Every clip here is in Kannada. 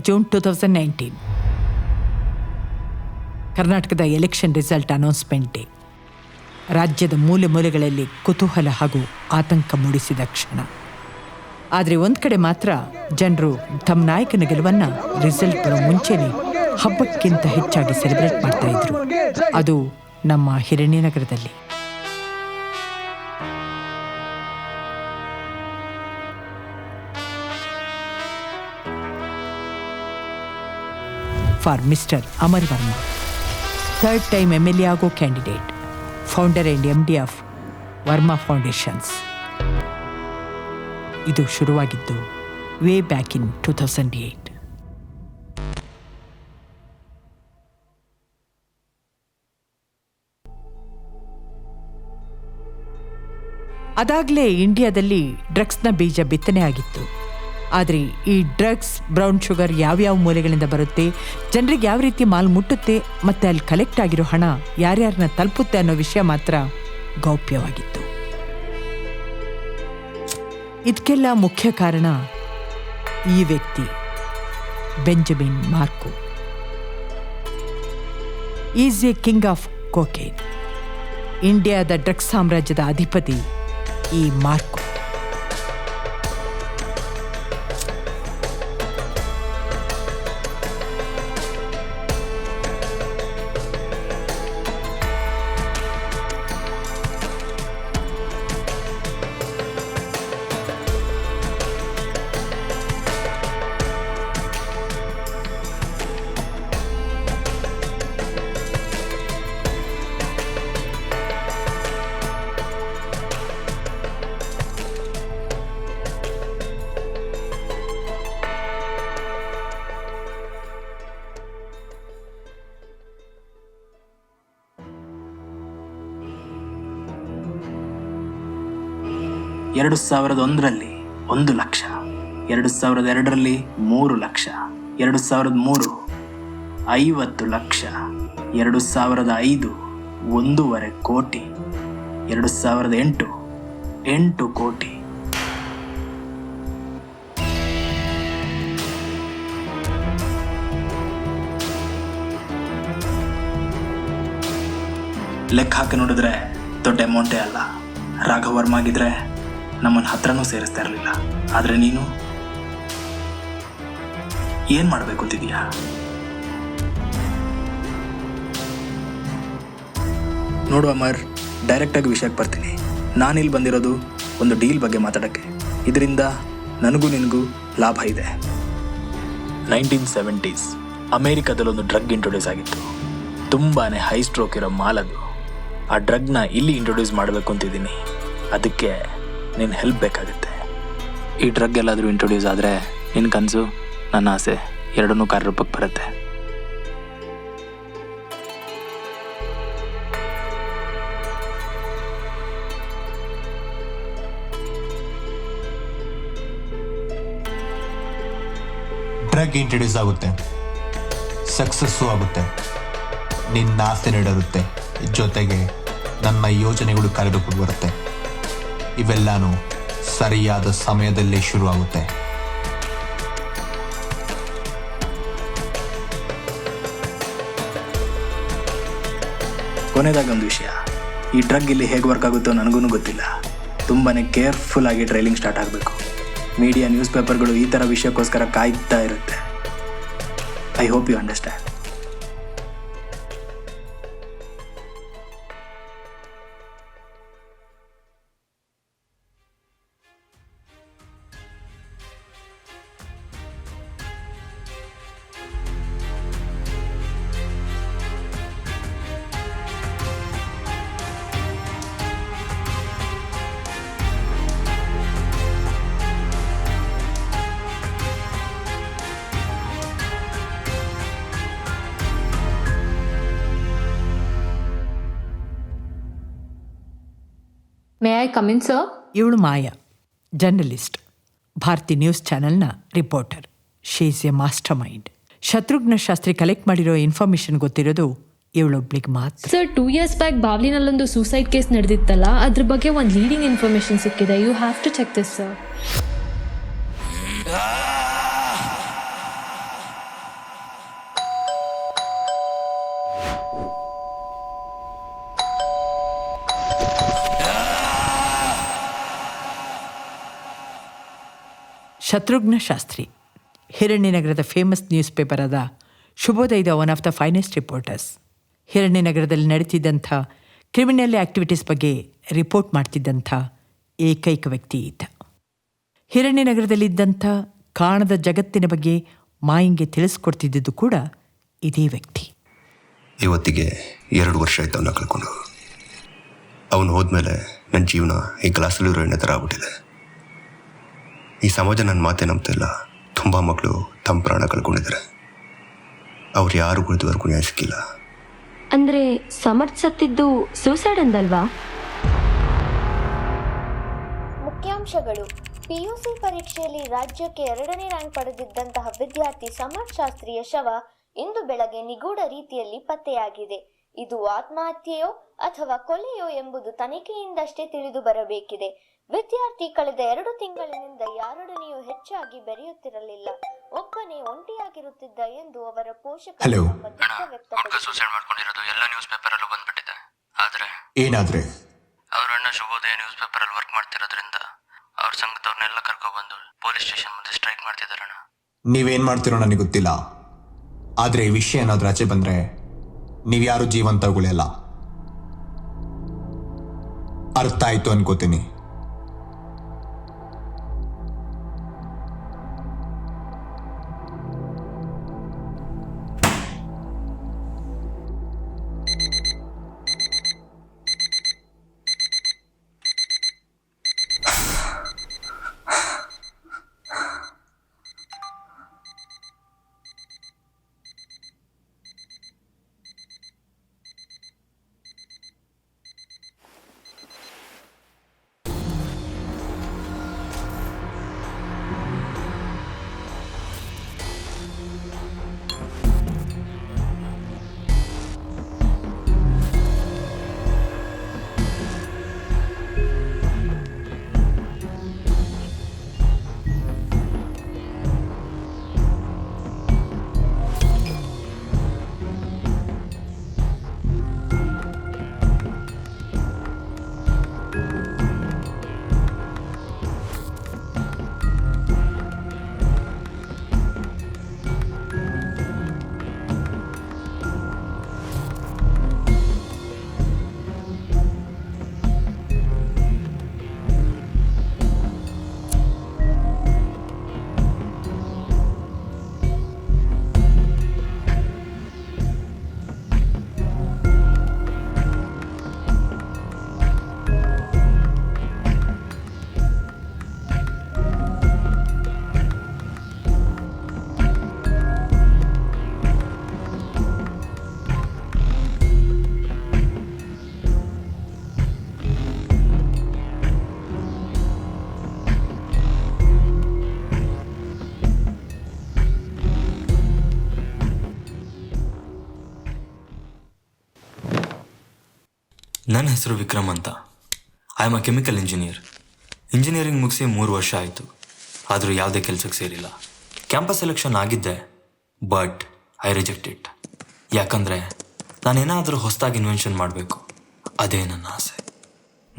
June 2019 ಕರ್ನಾಟಕದ ಎಲೆಕ್ಷನ್ ರಿಸಲ್ಟ್ ಅನೌನ್ಸ್ಮೆಂಟ್ ಡೇ. ರಾಜ್ಯದ ಮೂಲೆ ಮೂಲೆಗಳಲ್ಲಿ ಕುತೂಹಲ ಹಾಗೂ ಆತಂಕ ಮೂಡಿಸಿದ ಕ್ಷಣ. ಆದರೆ ಒಂದು ಕಡೆ ಮಾತ್ರ ಜನರು ತಮ್ಮ ನಾಯಕನ ಗೆಲುವನ್ನು ರಿಸಲ್ಟ್ ಬರೋ ಮುಂಚೆನೇ ಹಬ್ಬಕ್ಕಿಂತ ಹೆಚ್ಚಾಗಿ ಸೆಲೆಬ್ರೇಟ್ ಮಾಡ್ತಾ ಇದ್ರು. ಅದು ನಮ್ಮ ಹಿರಣ್ಯನಗರದಲ್ಲಿ. For mister Amar Varma, third time MLA ಆಗೋ candidate, founder and MD of Varma foundations. ಇದು ಶುರುವಾಗಿದ್ದು ವೇ ಬ್ಯಾಕ್ ಇನ್ 2008. ಅದಾಗಲೇ ಇಂಡಿಯಾದಲ್ಲಿ ಡ್ರಗ್ಸ್ನ ಬೀಜ ಬಿತ್ತನೆ ಆಗಿತ್ತು. ಆದರೆ ಈ ಡ್ರಗ್ಸ್, ಬ್ರೌನ್ ಶುಗರ್ ಯಾವ್ಯಾವ ಮೂಲೆಗಳಿಂದ ಬರುತ್ತೆ, ಜನರಿಗೆ ಯಾವ ರೀತಿ ಮಾಲ್ ಮುಟ್ಟುತ್ತೆ ಮತ್ತು ಅಲ್ಲಿ ಕಲೆಕ್ಟ್ ಆಗಿರೋ ಹಣ ಯಾರ್ಯಾರನ್ನ ತಲುಪುತ್ತೆ ಅನ್ನೋ ವಿಷಯ ಮಾತ್ರ ಗೌಪ್ಯವಾಗಿತ್ತು. ಇದಕ್ಕೆಲ್ಲ ಮುಖ್ಯ ಕಾರಣ ಈ ವ್ಯಕ್ತಿ, Benjamin Marco. Is A king of cocaine. ಇಂಡಿಯಾದ ಡ್ರಗ್ಸ್ ಸಾಮ್ರಾಜ್ಯದ ಅಧಿಪತಿ ಈ ಮಾರ್ಕೋ. ಎರಡು 2001ರಲ್ಲಿ 1 ಲಕ್ಷ, 2002ರಲ್ಲಿ 3 ಲಕ್ಷ, 2003 50 ಲಕ್ಷ, 2005 1.5 ಕೋಟಿ, 2008 8 ಕೋಟಿ. ಲೆಕ್ಕ ಹಾಕಿ ನೋಡಿದ್ರೆ ದೊಡ್ಡ ಅಮೌಂಟೇ ಅಲ್ಲ. ರಾಘವ್ ವರ್ಮಾ ಆಗಿದ್ರೆ ನಮ್ಮನ್ನು ಹತ್ರನೂ ಸೇರಿಸ್ತಾ ಇರಲಿಲ್ಲ. ಆದರೆ ನೀನು ಏನು ಮಾಡಬೇಕು ಅಂತಿದೀಯಾ? ನೋಡು ಅಮರ್, ಡೈರೆಕ್ಟಾಗಿ ವಿಷಯಕ್ಕೆ ಬರ್ತೀನಿ. ನಾನಿಲ್ಲಿ ಬಂದಿರೋದು ಒಂದು ಡೀಲ್ ಬಗ್ಗೆ ಮಾತಾಡೋಕ್ಕೆ. ಇದರಿಂದ ನನಗೂ ನಿನಗೂ ಲಾಭ ಇದೆ. 1970s ಅಮೇರಿಕಾದಲ್ಲೊಂದು ಡ್ರಗ್ ಇಂಟ್ರೊಡ್ಯೂಸ್ ಆಗಿತ್ತು. ತುಂಬಾ ಹೈ ಸ್ಟ್ರೋಕ್ ಇರೋ ಮಾಲ್ ಅದು. ಆ ಡ್ರಗ್ನ ಇಲ್ಲಿ ಇಂಟ್ರೊಡ್ಯೂಸ್ ಮಾಡಬೇಕು ಅಂತಿದ್ದೀನಿ. ಅದಕ್ಕೆ ನಿನ್ನ ಹೆಲ್ಪ್ ಬೇಕಾಗುತ್ತೆ. ಈ ಡ್ರಗ್ ಎಲ್ಲಾದರೂ ಇಂಟ್ರೊಡ್ಯೂಸ್ ಆದರೆ ನಿನ್ನ ಕನಸು, ನನ್ನ ಆಸೆ ಎರಡನ್ನೂ ಕಾರ್ಯರೂಪಕ್ಕೆ ಬರುತ್ತೆ. ಡ್ರಗ್ ಇಂಟ್ರೊಡ್ಯೂಸ್ ಆಗುತ್ತೆ, ಸಕ್ಸಸ್ಸು ಆಗುತ್ತೆ, ನಿನ್ನ ಆಸೆ ನಡೆಯುತ್ತೆ, ಜೊತೆಗೆ ನನ್ನ ಯೋಜನೆಗಳು ಕಾರ್ಯರೂಪಕ್ಕೆ ಬರುತ್ತೆ. ಇವೆಲ್ಲನೂ ಸರಿಯಾದ ಸಮಯದಲ್ಲೇ ಶುರುವಾಗುತ್ತೆ. ಕೊನೆಯದಾಗಿ ಒಂದು ವಿಷಯ, ಈ ಡ್ರಗ್ ಇಲ್ಲಿ ಹೇಗೆ ವರ್ಕ್ ಆಗುತ್ತೋ ನನಗೂ ಗೊತ್ತಿಲ್ಲ. ತುಂಬಾ ಕೇರ್ಫುಲ್ ಆಗಿ ಟ್ರೈಲಿಂಗ್ ಸ್ಟಾರ್ಟ್ ಆಗಬೇಕು. ಮೀಡಿಯಾ, ನ್ಯೂಸ್ ಪೇಪರ್ಗಳು ಈ ಥರ ವಿಷಯಕ್ಕೋಸ್ಕರ ಕಾಯ್ತಾ ಇರುತ್ತೆ. I hope you understand. May I come in sir? ಇವಳು ಮಾಯಾ, ಜರ್ನಲಿಸ್ಟ್, ಭಾರತಿ ನ್ಯೂಸ್ ಚಾನೆಲ್ನ reporter. She is a mastermind. Shatrughna Shastri collect ಮಾಡಿರೋ ಇನ್ಫಾರ್ಮೇಷನ್ ಗೊತ್ತಿರೋದು ಇವಳೊಬ್ಳಿಗೆ ಮಾತ್ರ. ಸರ್, 2 years ಬ್ಯಾಕ್ ಬಾವ್ಲಿನಲ್ಲೊಂದು ಸೂಸೈಡ್ ಕೇಸ್ ನಡೆದಿತ್ತಲ್ಲ, ಅದ್ರ ಬಗ್ಗೆ ಒಂದು ಲೀಡಿಂಗ್ ಇನ್ಫಾರ್ಮೇಷನ್ ಸಿಕ್ಕಿದೆ. You have to check this sir. Shatrughna Shastri ಹಿರಣ್ಯನಗರದ ಫೇಮಸ್ ನ್ಯೂಸ್ ಪೇಪರ್ ಆದ ಶುಭೋದಯದ one of the finest reporters. ಹಿರಣ್ಯನಗರದಲ್ಲಿ ನಡೀತಿದ್ದಂಥ ಕ್ರಿಮಿನಲ್ ಆ್ಯಕ್ಟಿವಿಟೀಸ್ ಬಗ್ಗೆ ರಿಪೋರ್ಟ್ ಮಾಡ್ತಿದ್ದಂಥ ಏಕೈಕ ವ್ಯಕ್ತಿ ಈತ. ಹಿರಣ್ಯನಗರದಲ್ಲಿದ್ದಂಥ ಕಾಣದ ಜಗತ್ತಿನ ಬಗ್ಗೆ ಮಾಯಿಂಗೆ ತಿಳಿಸ್ಕೊಡ್ತಿದ್ದುದು ಕೂಡ ಇದೇ ವ್ಯಕ್ತಿ. ಇವತ್ತಿಗೆ 2 ವರ್ಷ ಆಯ್ತು ಅವನ್ನ ಕಳ್ಕೊಂಡು. ಅವನು ಹೋದ್ಮೇಲೆ ನನ್ನ ಜೀವನ ಈ ಗ್ಲಾಸಲ್ಲಿರೋ ಎಣ್ಣೆ ಥರ ಆಗ್ಬಿಟ್ಟಿದೆ. ಈ ಸಮಾಜ ನನ್ನ ಮಾತೆ ನಂಬ್ತಿಲ್ಲ. ತುಂಬ ಮಕ್ಕಳು ತಮ್ಮ ಪ್ರಾಣ ಕಳ್ಕೊಂಡಿದ್ದಾರೆ. ಅವ್ರು ಯಾರು ಕುಳಿತವರೆಗೂ ನ್ಯಾಯ ಸಿಕ್ಕಿಲ್ಲ. ಅಂದ್ರೆ ಸಮರ್ಥ್ ಸತ್ತಿದ್ದು ಸೂಸೈಡ್ ಅಂದಲ್ವಾ? ಮುಖ್ಯಾಂಶಗಳು. PUC ಪರೀಕ್ಷೆಯಲ್ಲಿ ರಾಜ್ಯಕ್ಕೆ 2ನೇ ರ್ಯಾಂಕ್ ಪಡೆದಿದ್ದಂತಹ ವಿದ್ಯಾರ್ಥಿ ಸಮರ್ಥ್ ಶಾಸ್ತ್ರಿಯ ಶವ ಇಂದು ಬೆಳಗ್ಗೆ ನಿಗೂಢ ರೀತಿಯಲ್ಲಿ ಪತ್ತೆಯಾಗಿದೆ. ಇದು ಆತ್ಮಹತ್ಯೆಯೋ ಅಥವಾ ಕೊಲೆಯೋ ಎಂಬುದು ತನಿಖೆಯಿಂದಷ್ಟೇ ತಿಳಿದು ಬರಬೇಕಿದೆ. ವಿದ್ಯಾರ್ಥಿ ಕಳೆದ 2 ತಿಂಗಳಿನಿಂದ ಯಾರೊಡನೆಯೂ ಹೆಚ್ಚಾಗಿ ಬೆರೆಯುತ್ತಿರಲಿಲ್ಲ. ಒಬ್ಬನೇ ಒಂಟಿಯಾಗಿರುತ್ತಿದ್ದ ಎಂದು ಅವರ ಪೋಷಕರು ದುಃಖ ವ್ಯಕ್ತಪಡಿಸಿದರು. ಸೂಸೈಡ್ ಮಾಡ್ಕೊಂಡಿರೋದು ಎಲ್ಲ ನ್ಯೂಸ್ ಪೇಪರ್ ಅಲ್ಲೂ ಬಂದ್ಬಿಟ್ಟಿದೆ. ಏನಾದ್ರೆ ಅವ್ರ ಅಣ್ಣ ಶುಭೋದಯ ನ್ಯೂಸ್ ಪೇಪರ್ ಅಲ್ಲಿ ವರ್ಕ್ ಮಾಡ್ತಿರೋದ್ರಿಂದ ಅವ್ರ ಸಂಘದವ್ರನ್ನೆಲ್ಲ ಕರ್ಕೊಬಂದು ಪೊಲೀಸ್ ಸ್ಟೇಷನ್ ಮುಂದೆ ಸ್ಟ್ರೈಕ್ ಮಾಡ್ತಿದಾರಣ್ಣ. ನೀವೇನ್ ಮಾಡ್ತಿರೋ ನನಗೆ ಗೊತ್ತಿಲ್ಲ, ಆದ್ರೆ ಈ ವಿಷಯ ಏನಾದ್ರೂ ಆಚೆ ಬಂದ್ರೆ ನೀವ್ಯಾರು ಜೀವಂತಗುಳೆಲ್ಲ. ಅರ್ಥ ಆಯ್ತು ಅನ್ಕೋತೀನಿ. ನನ್ನ ಹೆಸರು ವಿಕ್ರಮ್ ಅಂತ. I am a chemical engineer. Engineering ಮುಗಿಸಿ 3 ವರ್ಷ ಆಯಿತು. ಆದರೂ ಯಾವುದೇ ಕೆಲಸಕ್ಕೆ ಸೇರಿಲ್ಲ. ಕ್ಯಾಂಪಸ್ ಸೆಲೆಕ್ಷನ್ ಆಗಿದ್ದೆ, ಬಟ್ ಐ ರಿಜೆಕ್ಟ್ ಇಟ್. ಯಾಕಂದರೆ ನಾನೇನಾದರೂ ಹೊಸದಾಗಿ ಇನ್ವೆನ್ಷನ್ ಮಾಡಬೇಕು, ಅದೇ ನನ್ನ ಆಸೆ.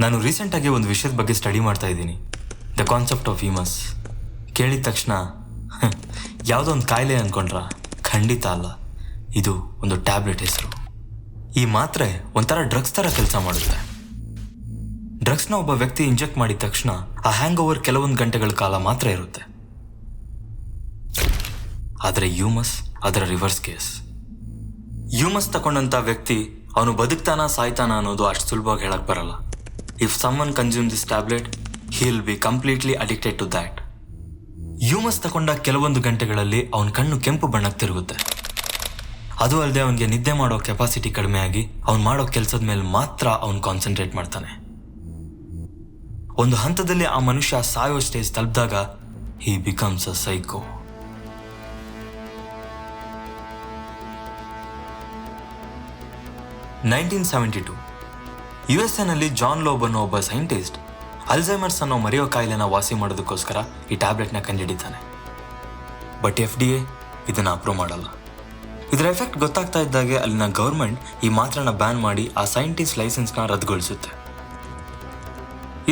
ನಾನು ರೀಸೆಂಟಾಗಿ ಒಂದು ವಿಷಯದ ಬಗ್ಗೆ ಸ್ಟಡಿ ಮಾಡ್ತಾ ಇದ್ದೀನಿ, ದ ಕಾನ್ಸೆಪ್ಟ್ ಆಫ್ ಹ್ಯೂಮಸ್. ಕೇಳಿದ ತಕ್ಷಣ ಯಾವುದೋ ಒಂದು ಕಾಯಿಲೆ ಅಂದ್ಕೊಂಡ್ರ? ಖಂಡಿತ ಅಲ್ಲ. ಇದು ಒಂದು ಟ್ಯಾಬ್ಲೆಟ್ ಹೆಸರು. ಈ ಮಾತ್ರೆ ಒಂಥರ ಡ್ರಗ್ಸ್ ಥರ ಕೆಲಸ ಮಾಡುತ್ತೆ. ಡ್ರಗ್ಸ್ನ ಒಬ್ಬ ವ್ಯಕ್ತಿ ಇಂಜೆಕ್ಟ್ ಮಾಡಿದ ತಕ್ಷಣ ಆ ಹ್ಯಾಂಗ್ ಓವರ್ ಕೆಲವೊಂದು ಗಂಟೆಗಳ ಕಾಲ ಮಾತ್ರ ಇರುತ್ತೆ. ಆದರೆ ಹ್ಯೂಮಸ್ ಅದರ ರಿವರ್ಸ್ ಕೇಸ್. ಹ್ಯೂಮಸ್ ತಗೊಂಡಂಥ ವ್ಯಕ್ತಿ ಅವನು ಬದುಕ್ತಾನ ಸಾಯ್ತಾನ ಅನ್ನೋದು ಅಷ್ಟು ಸುಲಭವಾಗಿ ಹೇಳಕ್ ಬರಲ್ಲ. If someone consume this tablet, he will be completely addicted to that. ಹ್ಯೂಮಸ್ ತಗೊಂಡ ಕೆಲವೊಂದು ಗಂಟೆಗಳಲ್ಲಿ ಅವನ ಕಣ್ಣು ಕೆಂಪು ಬಣ್ಣಕ್ಕೆ ತಿರುಗುತ್ತೆ. ಅದು ಅಲ್ಲದೆ ಅವನಿಗೆ ನಿದ್ದೆ ಮಾಡೋ ಕೆಪಾಸಿಟಿ ಕಡಿಮೆ ಆಗಿ ಅವ್ನು ಮಾಡೋ ಕೆಲಸದ ಮೇಲೆ ಮಾತ್ರ ಅವನು ಕಾನ್ಸಂಟ್ರೇಟ್ ಮಾಡ್ತಾನೆ. ಒಂದು ಹಂತದಲ್ಲಿ ಆ ಮನುಷ್ಯ ಸಾಯೋ ಸ್ಟೇಜ್ ತಲುಪಿದಾಗ he becomes a psycho. USA John Loeb ಅನ್ನೋ ಒಬ್ಬ ಸೈಂಟಿಸ್ಟ್ ಅಲ್ಝೈಮರ್ಸ್ ಅನ್ನೋ ಮರೆಯೋ ಕಾಯಿಲೆನ ವಾಸಿ ಮಾಡೋದಕ್ಕೋಸ್ಕರ ಈ ಟ್ಯಾಬ್ಲೆಟ್ನ ಕಂಡುಹಿಡಿತಾನೆ. ಬಟ್ FDA ಇದನ್ನು ಅಪ್ರೂವ್ ಮಾಡಲ್ಲ. ಇದರ ಎಫೆಕ್ಟ್ ಗೊತ್ತಾಗ್ತಾ ಇದ್ದಾಗೆ ಅಲ್ಲಿನ ಗೌರ್ಮೆಂಟ್ ಈ ಮಾತ್ರನ ಬ್ಯಾನ್ ಮಾಡಿ ಆ ಸೈಂಟಿಸ್ಟ್ ಲೈಸೆನ್ಸ್ನ ರದ್ದುಗೊಳಿಸುತ್ತೆ.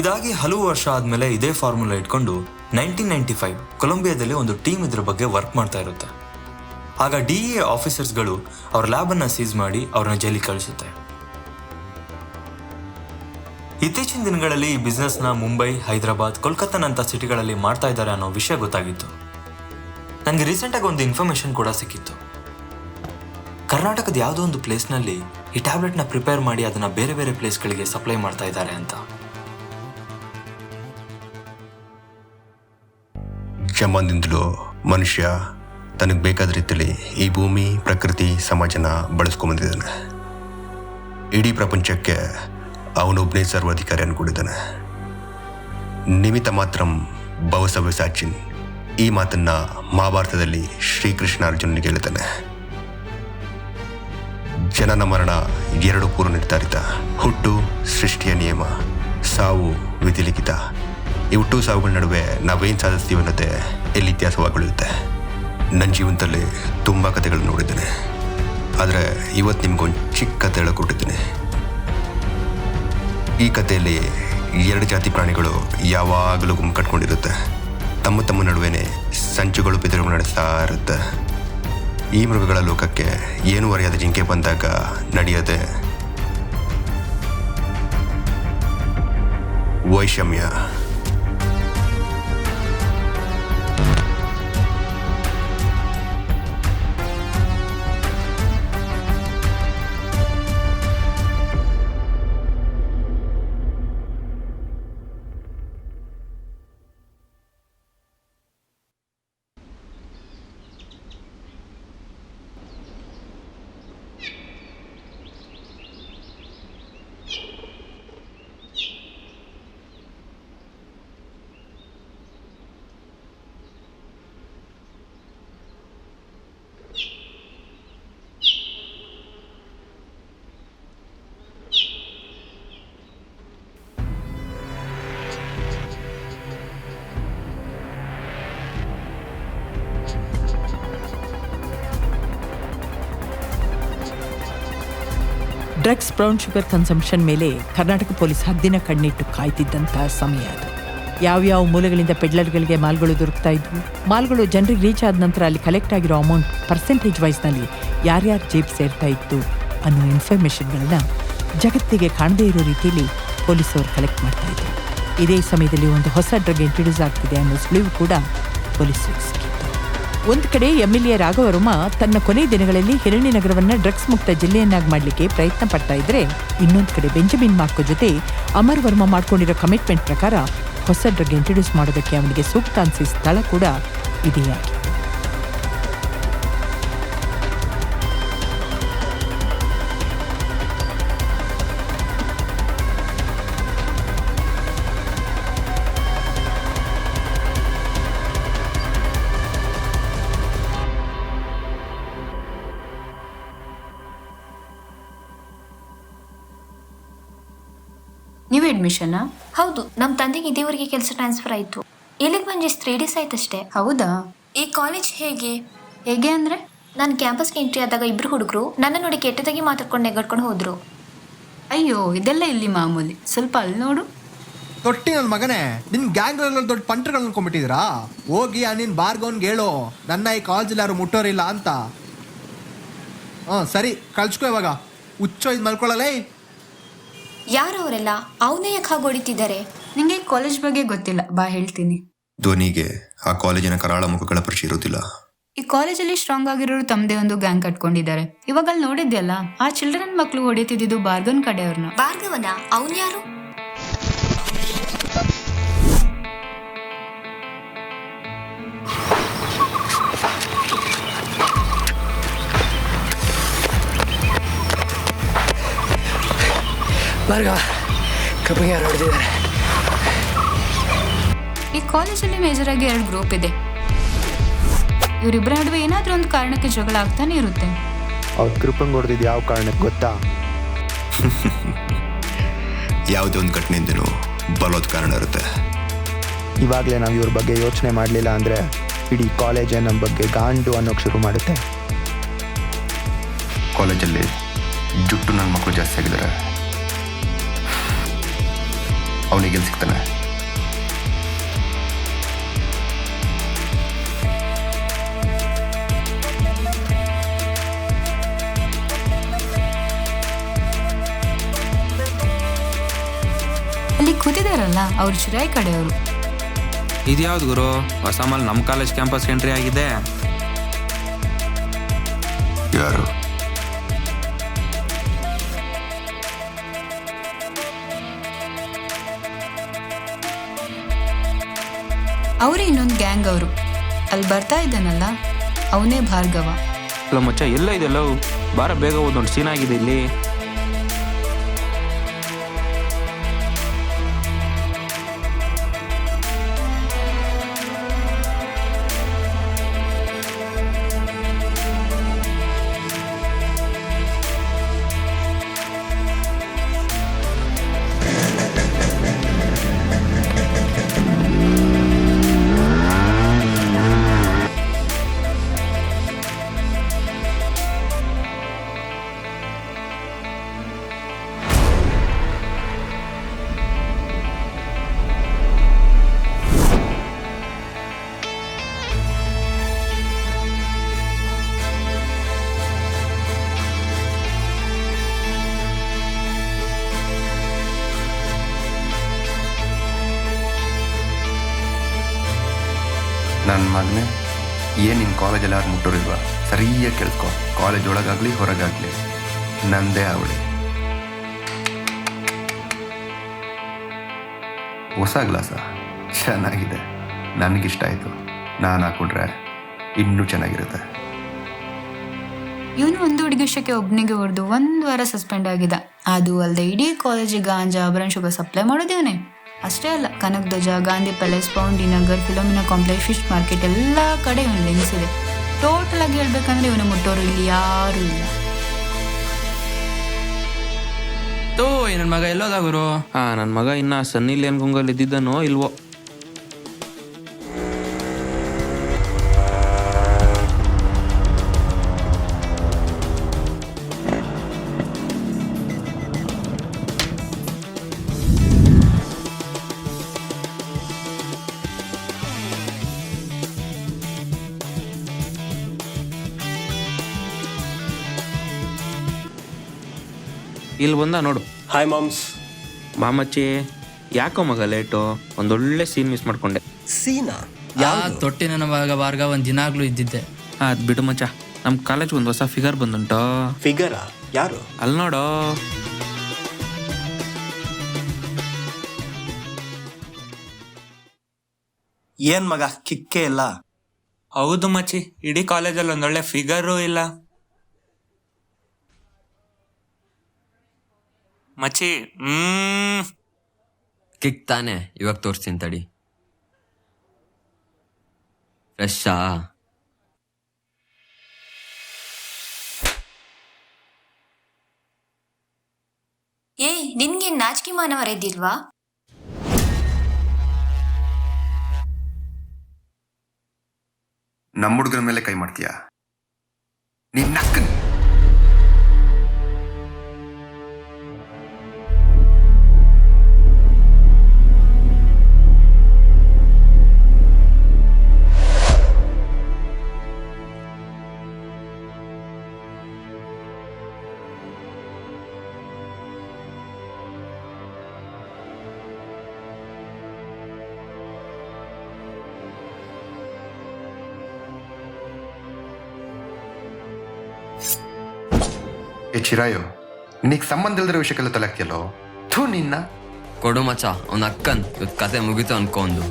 ಇದಾಗಿ ಹಲವು ವರ್ಷ ಆದಮೇಲೆ ಇದೇ ಫಾರ್ಮುಲಾ ಇಟ್ಕೊಂಡು 1995 ಕೊಲಂಬಿಯಾದಲ್ಲಿ ಒಂದು ಟೀಮ್ ಇದ್ರ ಬಗ್ಗೆ ವರ್ಕ್ ಮಾಡ್ತಾ ಇರುತ್ತೆ. ಆಗ DEA ಆಫೀಸರ್ಸ್ಗಳು ಅವ್ರ ಲ್ಯಾಬನ್ನು ಸೀಸ್ ಮಾಡಿ ಅವ್ರನ್ನ ಜೈಲಿಗೆ ಕಳಿಸುತ್ತೆ. ಇತ್ತೀಚಿನ ದಿನಗಳಲ್ಲಿ ಈ ಬಿಸ್ನೆಸ್ನ ಮುಂಬೈ, ಹೈದರಾಬಾದ್, ಕೋಲ್ಕತ್ತಾನಂಥ ಸಿಟಿಗಳಲ್ಲಿ ಮಾಡ್ತಾ ಇದ್ದಾರೆ ಅನ್ನೋ ವಿಷಯ ಗೊತ್ತಾಗಿತ್ತು. ನನಗೆ ರೀಸೆಂಟಾಗಿ ಒಂದು ಇನ್ಫಾರ್ಮೇಶನ್ ಕೂಡ ಸಿಕ್ಕಿತ್ತು. ಕರ್ನಾಟಕದ ಯಾವುದೋ ಒಂದು ಪ್ಲೇಸ್ನಲ್ಲಿ ಈ ಟ್ಯಾಬ್ಲೆಟ್ನ ಪ್ರಿಪೇರ್ ಮಾಡಿ ಅದನ್ನು ಬೇರೆ ಬೇರೆ ಪ್ಲೇಸ್ಗಳಿಗೆ ಸಪ್ಲೈ ಮಾಡ್ತಾ ಇದ್ದಾರೆ ಅಂತ. ಜಮಾನ್ದಿಂದಲೂ ಮನುಷ್ಯ ತನಗೆ ಬೇಕಾದ ರೀತಿಯಲ್ಲಿ ಈ ಭೂಮಿ, ಪ್ರಕೃತಿ, ಸಮಾಜನ ಬಳಸ್ಕೊಂಬಂದಿದ್ದಾನೆ. ಇಡೀ ಪ್ರಪಂಚಕ್ಕೆ ಅವನೊಬ್ಬನೇ ಸರ್ವಾಧಿಕಾರಿ ಅನ್ಕೊಂಡಿದ್ದಾನೆ. ನಿಮಿತ್ತ ಮಾತ್ರಂ ಭವಸವ್ಯ ಸಾಚಿನ್, ಈ ಮಾತನ್ನ ಮಹಾಭಾರತದಲ್ಲಿ ಶ್ರೀಕೃಷ್ಣ ಅರ್ಜುನನಿಗೆ ಹೇಳ್ತಾನೆ. ಜನನ ಮರಣ ಎರಡು ಪೂರ್ವ ನಿರ್ಧಾರಿತ. ಹುಟ್ಟು ಸೃಷ್ಟಿಯ ನಿಯಮ, ಸಾವು ವಿಧಿಲಿಖಿತ. ಈ ಹುಟ್ಟು ಸಾವುಗಳ ನಡುವೆ ನಾವೇನು ಸಾಧಿಸ್ತೀವಿ ಅನ್ನೋದೇ ಎಲ್ಲಿ ಇತಿಹಾಸವಾಗುಳಿಯುತ್ತೆ. ನನ್ನ ಜೀವನದಲ್ಲಿ ತುಂಬ ಕಥೆಗಳನ್ನು ನೋಡಿದ್ದೇನೆ, ಆದರೆ ಇವತ್ತು ನಿಮ್ಗೊಂದು ಚಿಕ್ಕ ಕಥೆ ಹೇಳಿಕೊಟ್ಟಿದ್ದೀನಿ. ಈ ಕಥೆಯಲ್ಲಿ ಎರಡು ಜಾತಿ ಪ್ರಾಣಿಗಳು ಯಾವಾಗಲೂ ಗುಂಪು ಕಟ್ಕೊಂಡಿರುತ್ತೆ. ತಮ್ಮ ತಮ್ಮ ನಡುವೆನೇ ಸಂಚುಗಳು ಬೆದರುಗಳು ನಡೆಸ್ತಾ ಇರುತ್ತೆ. ಈ ಮೃಗಗಳ ಲೋಕಕ್ಕೆ ಏನು ಅರಿಯಾದ ಜಿಂಕೆ ಬಂದಾಗ ನಡೆಯೋದೆ ವೈಷಮ್ಯ. ಡ್ರಗ್ಸ್, ಬ್ರೌನ್ ಶುಗರ್ ಕನ್ಸಂಪ್ಷನ್ ಮೇಲೆ ಕರ್ನಾಟಕ ಪೊಲೀಸ್ ಹದ್ದಿನ ಕಣ್ಣಿಟ್ಟು ಕಾಯ್ತಿದ್ದಂಥ ಸಮಯ ಅದು. ಯಾವ್ಯಾವ ಮೂಲಗಳಿಂದ ಪೆಡ್ಲರ್ಗಳಿಗೆ ಮಾಲ್ಗಳು ದೊರಕ್ತಾ ಇದ್ವು, ಮಾಲ್ಗಳು ಜನರಿಗೆ ರೀಚ್ ಆದ ನಂತರ ಅಲ್ಲಿ ಕಲೆಕ್ಟ್ ಆಗಿರೋ ಅಮೌಂಟ್ ಪರ್ಸೆಂಟೇಜ್ ವೈಸ್ನಲ್ಲಿ ಯಾರ್ಯಾರು ಜೇಬ್ ಸೇರ್ತಾ ಇತ್ತು ಅನ್ನೋ ಇನ್ಫಾರ್ಮೇಷನ್ಗಳನ್ನ ಜಗತ್ತಿಗೆ ಕಾಣದೇ ಇರೋ ರೀತಿಯಲ್ಲಿ ಪೊಲೀಸವರು ಕಲೆಕ್ಟ್ ಮಾಡ್ತಾ ಇದ್ರು. ಇದೇ ಸಮಯದಲ್ಲಿ ಒಂದು ಹೊಸ ಡ್ರಗ್ ಇಂಟ್ರೊಡ್ಯೂಸ್ ಆಗ್ತಿದೆ ಅನ್ನೋ ಸುಳಿವು ಕೂಡ ಪೊಲೀಸರಿಗೆ ಸಿಕ್ಕಿತ್ತು. ಒಂದು ಕಡೆ MLA ರಾಘವರ್ಮ ತನ್ನ ಕೊನೆ ದಿನಗಳಲ್ಲಿ ಹಿರಣ್ಯನಗರವನ್ನು ಡ್ರಗ್ಸ್ ಮುಕ್ತ ಜಿಲ್ಲೆಯನ್ನಾಗಿ ಮಾಡಲಿಕ್ಕೆ ಪ್ರಯತ್ನ ಪಡ್ತಾ ಇದ್ರೆ, ಇನ್ನೊಂದು ಕಡೆ ಬೆಂಜಮಿನ್ ಮಾರ್ಕೋ ಜೊತೆ ಅಮರ್ ವರ್ಮ ಮಾಡ್ಕೊಂಡಿರೋ ಕಮಿಟ್ಮೆಂಟ್ ಪ್ರಕಾರ ಹೊಸ ಡ್ರಗ್ ಇಂಟ್ರೊಡ್ಯೂಸ್ ಮಾಡೋದಕ್ಕೆ ಅವನಿಗೆ ಸೂಕ್ತ ಅನಿಸಿದ ಸ್ಥಳ ಕೂಡ ಇದೇ ಆಗಿದೆ. ನೀವು ಅಡ್ಮಿಷನ್? ಹೌದು, ನಮ್ಮ ತಂದೆಗೆ ಇದೇವರೆಗೆ ಕೆಲಸ ಟ್ರಾನ್ಸ್ಫರ್ ಆಯಿತು. ಇಲ್ಲಿಗೆ ಬಂದು 3 days ಆಯ್ತಷ್ಟೇ. ಹೌದಾ? ಈ ಕಾಲೇಜ್ ಹೇಗೆ ಹೇಗೆ ಅಂದರೆ, ನಾನು ಕ್ಯಾಂಪಸ್ಗೆ ಎಂಟ್ರಿ ಆದಾಗ 2 ಹುಡುಗರು ನನ್ನ ನೋಡಿ ಕೆಟ್ಟದಾಗಿ ಮಾತಾಡ್ಕೊಂಡು ನೆಗಡ್ಕೊಂಡು ಹೋದ್ರು. ಅಯ್ಯೋ, ಇದೆಲ್ಲ ಇಲ್ಲಿ ಮಾಮೂಲಿ. ಸ್ವಲ್ಪ ಅಲ್ಲಿ ನೋಡು. ತೊಟ್ಟಿ ನನ್ನ ಮಗನೇ, ನಿನ್ನ ಗ್ಯಾಂಗ್ಗಳಲ್ಲಿ ದೊಡ್ಡ ಪಂಟ್ರಗಳು ಅನ್ಕೊಂಡ್ಬಿಟ್ಟಿದ್ದೀರಾ? ಹೋಗಿ ಆ ನಿನ್ನ ಬಾರ್ಗವ್ನ್ಗೆ ಹೇಳು ನನ್ನ ಈ ಕಾಲೇಜಲ್ಲಿ ಯಾರು ಮುಟ್ಟೋರಿಲ್ಲ ಅಂತ. ಸರಿ, ಕಳ್ಸ್ಕೊ ಇವಾಗ. ಹುಚ್ಚೋ ಇದು ಮಲ್ಕೊಳ್ಳಲೇ. ಯಾರು ಅವರೆಲ್ಲ? ಅವನೇ ಯಾಕೆ ಹಾಗೆ ಹೊಡಿತಿದ್ದಾರೆ? ನಿಂಗೆ ಕಾಲೇಜ್ ಬಗ್ಗೆ ಗೊತ್ತಿಲ್ಲ, ಬಾ ಹೇಳ್ತೀನಿ. ಧ್ವನಿಗೆ ಆ ಕಾಲೇಜಿನ ಕರಾಳ ಮುಖಗಳ ಪರಿಚಯ ಇರೋದಿಲ್ಲ. ಈ ಕಾಲೇಜಲ್ಲಿ ಸ್ಟ್ರಾಂಗ್ ಆಗಿರೋರು ತಮ್ಮದೇ ಒಂದು ಗ್ಯಾಂಗ್ ಕಟ್ಕೊಂಡಿದ್ದಾರೆ. ಇವಾಗ ಅಲ್ಲಿ ನೋಡಿದ್ಯಲ್ಲ, ಆ ಚಿಲ್ಡ್ರನ್ ಮಕ್ಕಳು ಹೊಡಿತಿದ್ದು ಬಾರ್ಗನ್ ಕಡೆಯವ್ರನ್ನ. ಭಾರ್ಗವನ? ಅವನ್ ಯಾರು? ಭಾರ್ಗವ, ಕಪ್ಪಿಗೆ ಯಾರು ಹೊಡೆದಿದ್ದಾರೆ? ಈ ಕಾಲೇಜಲ್ಲಿ ಮೇಜರ್ ಆಗಿ 2 ಗ್ರೂಪ್ ಇದೆ. ಇವರಿಬ್ಬರ ನಡುವೆ ಏನಾದ್ರೂ ಒಂದು ಕಾರಣಕ್ಕೆ ಜಗಳ ಆಗ್ತಾನೆ ಇರುತ್ತೆ. ಅವ್ರ ಗ್ರೂಪಂಗೆ ಹೊಡೆದಿದ್ದು ಯಾವ ಕಾರಣಕ್ಕೆ ಗೊತ್ತಾ? ಯಾವುದೇ ಒಂದು ಘಟನೆಯಿಂದನೂ ಬರೋದು ಕಾರಣ ಇರುತ್ತೆ. ಇವಾಗಲೇ ನಾವು ಇವ್ರ ಬಗ್ಗೆ ಯೋಚನೆ ಮಾಡಲಿಲ್ಲ ಅಂದರೆ ಇಡೀ ಕಾಲೇಜೇ ನಮ್ಮ ಬಗ್ಗೆ ಗಾಂಡು ಅನ್ನೋಕ್ಕೆ ಶುರು ಮಾಡುತ್ತೆ. ಕಾಲೇಜಲ್ಲಿ ಜುಟ್ಟು ನನ್ನ ಮಕ್ಕಳು ಜಾಸ್ತಿ ಆಗಿದ್ದಾರೆ. ಅವನಿಗೆ ಎಲ್ಲಿ ಸಿಗ್ತಾನೆ? ಅಲ್ಲಿ ಕೂತಿದಾರಲ್ಲ ಅವ್ರು ಚಿರಾಯಿ ಕಡೆಯವರು. ಇದ್ಯಾವ್ದು ಗುರು, ಹೊಸ ಮಾಲ್ ನಮ್ಮ ಕಾಲೇಜ್ ಕ್ಯಾಂಪಸ್ ಎಂಟ್ರಿ ಆಗಿದೆ. ಯಾರು? ಅವರೇ ಇನ್ನೊಂದು ಗ್ಯಾಂಗ್ ಅವರು. ಅಲ್ಲಿ ಬರ್ತಾ ಇದ್ದಾನಲ್ಲ ಅವನೇ ಭಾರ್ಗವ. ಅಲ್ಲ ಮಚ್ಚ, ಎಲ್ಲ ಇದೆಲ್ಲ ಬಾರ ಬೇಗ ಒಂದು ಸೀನ್ ಆಗಿದೆ ಇಲ್ಲಿ. ನನ್ನ ಮಗನೇ, ಏನು ನಿನ್ನ ಕಾಲೇಜಲ್ಲಿ ಯಾರು ಮುಟ್ಟೋರಿಲ್ವಾ? ಸರಿಯಾಗಿ ಕೇಳಿಸ್ಕೊ. ಕಾಲೇಜ್ ಒಳಗಾಗಲಿ ಹೊರಗಾಗಲಿ ನಂದೇ ಅವಳಿ. ಹೊಸ ಗ್ಲಾಸ ಚೆನ್ನಾಗಿದೆ, ನನಗಿಷ್ಟ ಆಯಿತು. ನಾನು ಹಾಕ್ಕೊಂಡ್ರೆ ಇನ್ನೂ ಚೆನ್ನಾಗಿರುತ್ತೆ. ಇವನು ಒಂದು ಹುಡುಗಿ ವಿಷಯಕ್ಕೆ ಒಬ್ಬನಿಗೆ ಹೊಡೆದು 1 ವಾರ ಸಸ್ಪೆಂಡ್ ಆಗಿದ್ದ. ಅದು ಅಲ್ಲದೆ ಇಡೀ ಕಾಲೇಜಿಗೆ ಗಾಂಜಾ, ಆಭರಣ, ಶುಗರ್ ಸಪ್ಲೈ ಮಾಡೋದೇವನೇ. ಅಷ್ಟೇ ಅಲ್ಲ, Kanak Dhwaja, Gandhi palace, Paundi Nagar, Philomena complex, fish market ಎಲ್ಲ ಕಡೆ ಇವನು ಲಿಂಕ್ಸ್ ಇದೆ. ಟೋಟಲ್ ಆಗಿ ಹೇಳ್ಬೇಕಂದ್ರೆ ಇವನು ಮುಟ್ಟೋರು ಇಲ್ಲಿ ಯಾರೂ ಇಲ್ಲ. ನನ್ನ ಮಗ ಎಲ್ಲೋದ ಗುರು? ನನ್ನ ಮಗ ಇನ್ನ ಸನ್ನಿ ಲಿಯೋನ್ ಗುಂಗಲ್ಲಿ ಇದ್ದಿದ್ದನೋ ಇಲ್ವೋ? ಇಲ್ಲಿ ಬಂದ ನೋಡು. Hi moms. ಮಾಮಚ್ಚಿ, ಯಾಕೋ ಮಗ ಲೇಟು? ಒಂದೊಳ್ಳೆ ಸೀನ್ ಮಿಸ್ ಮಾಡ್ಕೊಂಡೆ. ಸೀನಾ? ತೊಟ್ಟಿ ನನ್ನ ಮಗ ಭಾರ್ಗ ಒಂದು ದಿನಾಗ್ಲೂ ಇದ್ದಿದ್ದೆ. ಅದು ಬಿಡು ಮಚ್ಚ, ನಮ್ಮ ಕಾಲೇಜ್ ಒಂದು ಹೊಸ ಫಿಗರ್ ಬಂದುಂಟು. ಫಿಗರಾ? ಯಾರು? ಅಲ್ಲಿ ನೋಡು. ಏನ್ ಮಗ ಕಿಕ್ಕೇ ಇಲ್ಲ? ಹೌದು ಮಚ್ಚಿ, ಇಡೀ ಕಾಲೇಜಲ್ಲಿ ಒಂದೊಳ್ಳೆ ಫಿಗರು ಇಲ್ಲ. ಮಚ್ಚಿ ಕಿಕ್ ತಾನೆ, ಇವಾಗ ತೋರಿಸ್ತೀನಿ ತಡಿ. ಫ್ರೆಶ್ಶಾ? ನಿನ್ಗೆ ನಾಚಿಕೆ ಮಾನವರ ಇದ್ದಿಲ್ವಾ? ನಮ್ಮ ಹುಡುಗರ ಮೇಲೆ ಕೈ ಮಾಡ್ತೀಯಾ? ನಿನ್ನ ಚಿರಾಯು, ನಿನಗೆ ಸಂಬಂಧ ಇಲ್ದಿರೋ ವಿಷಯಕ್ಕೆಲ್ಲ ತಲೆ ಹಾಕ್ತಿಯಲ್ಲೋ? ಥೂ ನಿನ್ನ. ಕೊಡು ಮಚ್ಚ, ಅವನ ಅಕ್ಕನ್ ಇವತ್ತು ಕತೆ ಮುಗಿತು ಅನ್ಕೊಂಡು.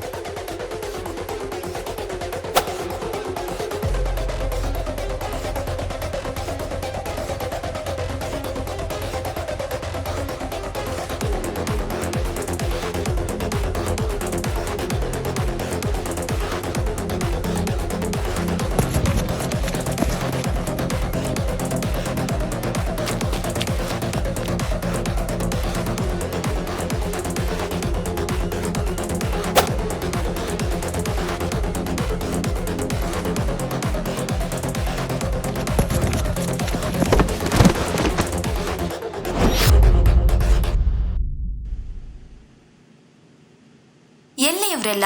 ಎಲ್ಲಿ ಇವರೆಲ್ಲ?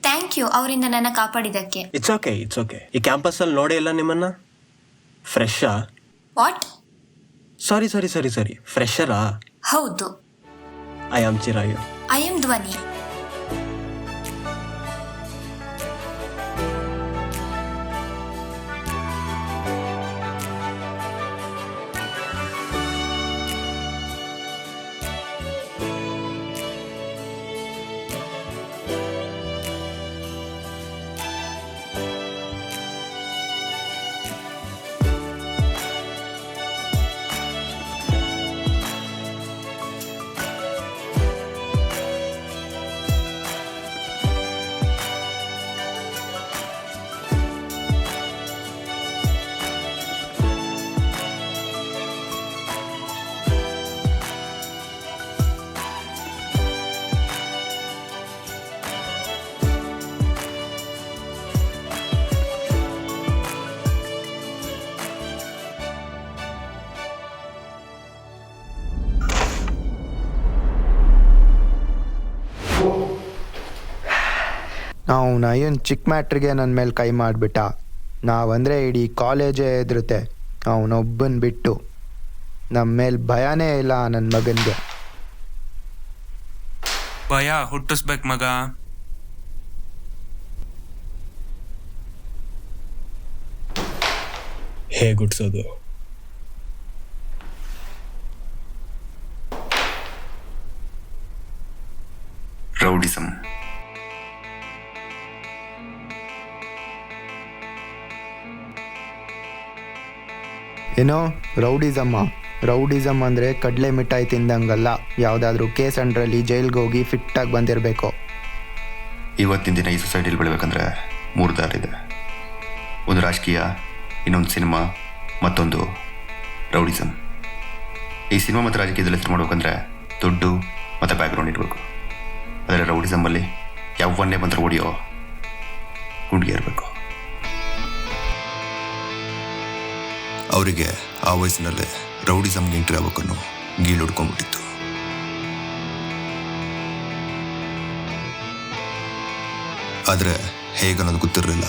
ಥ್ಯಾಂಕ್ ಯು ಅವರಿಂದ ನನ್ನ ಕಾಪಾಡಿದ್ದಕ್ಕೆ. It's okay. ಈ ಕ್ಯಾಂಪಸ್ಸಲ್ಲಿ ನೋಡೇ ಇಲ್ಲ ನಿಮ್ಮನ್ನ. ಫ್ರೆಶಾ? ವಾಟ್? ಸಾರಿ ಫ್ರೆಶರಾ? ಹೌದು. I am Chirayu. I am Dhwani. ನಾವು ಏನು ಚಿಕ್ಕ ಮ್ಯಾಟ್ರಿಗೆ ನನ್ನ ಮೇಲೆ ಕೈ ಮಾಡಿಬಿಟ್ಟ. ನಾವಂದರೆ ಇಡೀ ಕಾಲೇಜೇ ಹೆದರುತ್ತೆ. ಅವನೊಬ್ಬನ ಬಿಟ್ಟು ನಮ್ಮ ಮೇಲೆ ಭಯನೇ ಇಲ್ಲ ನನ್ನ ಮಗನಿಗೆ. ಭಯ ಹುಟ್ಟಿಸ್ಬೇಕು ಮಗ. ಹೇಗೆ ಹುಟ್ಟಿಸೋದು? ರೌಡಿಸಮ್. ಏನೋ ರೌಡಿಸಮ್ ಅಂದರೆ ಕಡಲೆ ಮಿಠಾಯಿ ತಿಂದಂಗಲ್ಲ. ಯಾವುದಾದ್ರೂ ಕೇಸ್ ಅಂಡ್ರಲ್ಲಿ ಜೈಲ್ಗೆ ಹೋಗಿ ಫಿಟ್ಟಾಗಿ ಬಂದಿರಬೇಕು. ಇವತ್ತಿನ ದಿನ ಈ ಸೊಸೈಟಿಲಿ ಬೆಳಬೇಕಂದ್ರೆ 3 ದಾರಿ ಇದೆ. ಒಂದು ರಾಜಕೀಯ, ಇನ್ನೊಂದು ಸಿನಿಮಾ, ಮತ್ತೊಂದು ರೌಡಿಸಮ್. ಈ ಸಿನಿಮಾ ಮತ್ತು ರಾಜಕೀಯದಲ್ಲಿ ಹೆಸರು ಮಾಡ್ಬೇಕಂದ್ರೆ ದುಡ್ಡು ಮತ್ತು ಬ್ಯಾಕ್ಗ್ರೌಂಡ್ ಇರಬೇಕು. ಆದರೆ ರೌಡಿಸಮ್ಮಲ್ಲಿ ಯಾವನ್ನೇ ಬಂದರೆ ಹೊಡಿಯೋ ಗುಂಡಿಗೆ ಇರಬೇಕು. ಅವರಿಗೆ ಆ ವಯಸ್ಸಿನಲ್ಲೇ ರೌಡಿಸಮ್ಗೆ ಎಂಟ್ರಿ ಆಗಬೇಕನ್ನೋ ಗೀಳು ಹುಡ್ಕೊಂಡ್ಬಿಟ್ಟಿತ್ತು. ಆದರೆ ಹೇಗನ್ನೋದು ಗೊತ್ತಿರಲಿಲ್ಲ.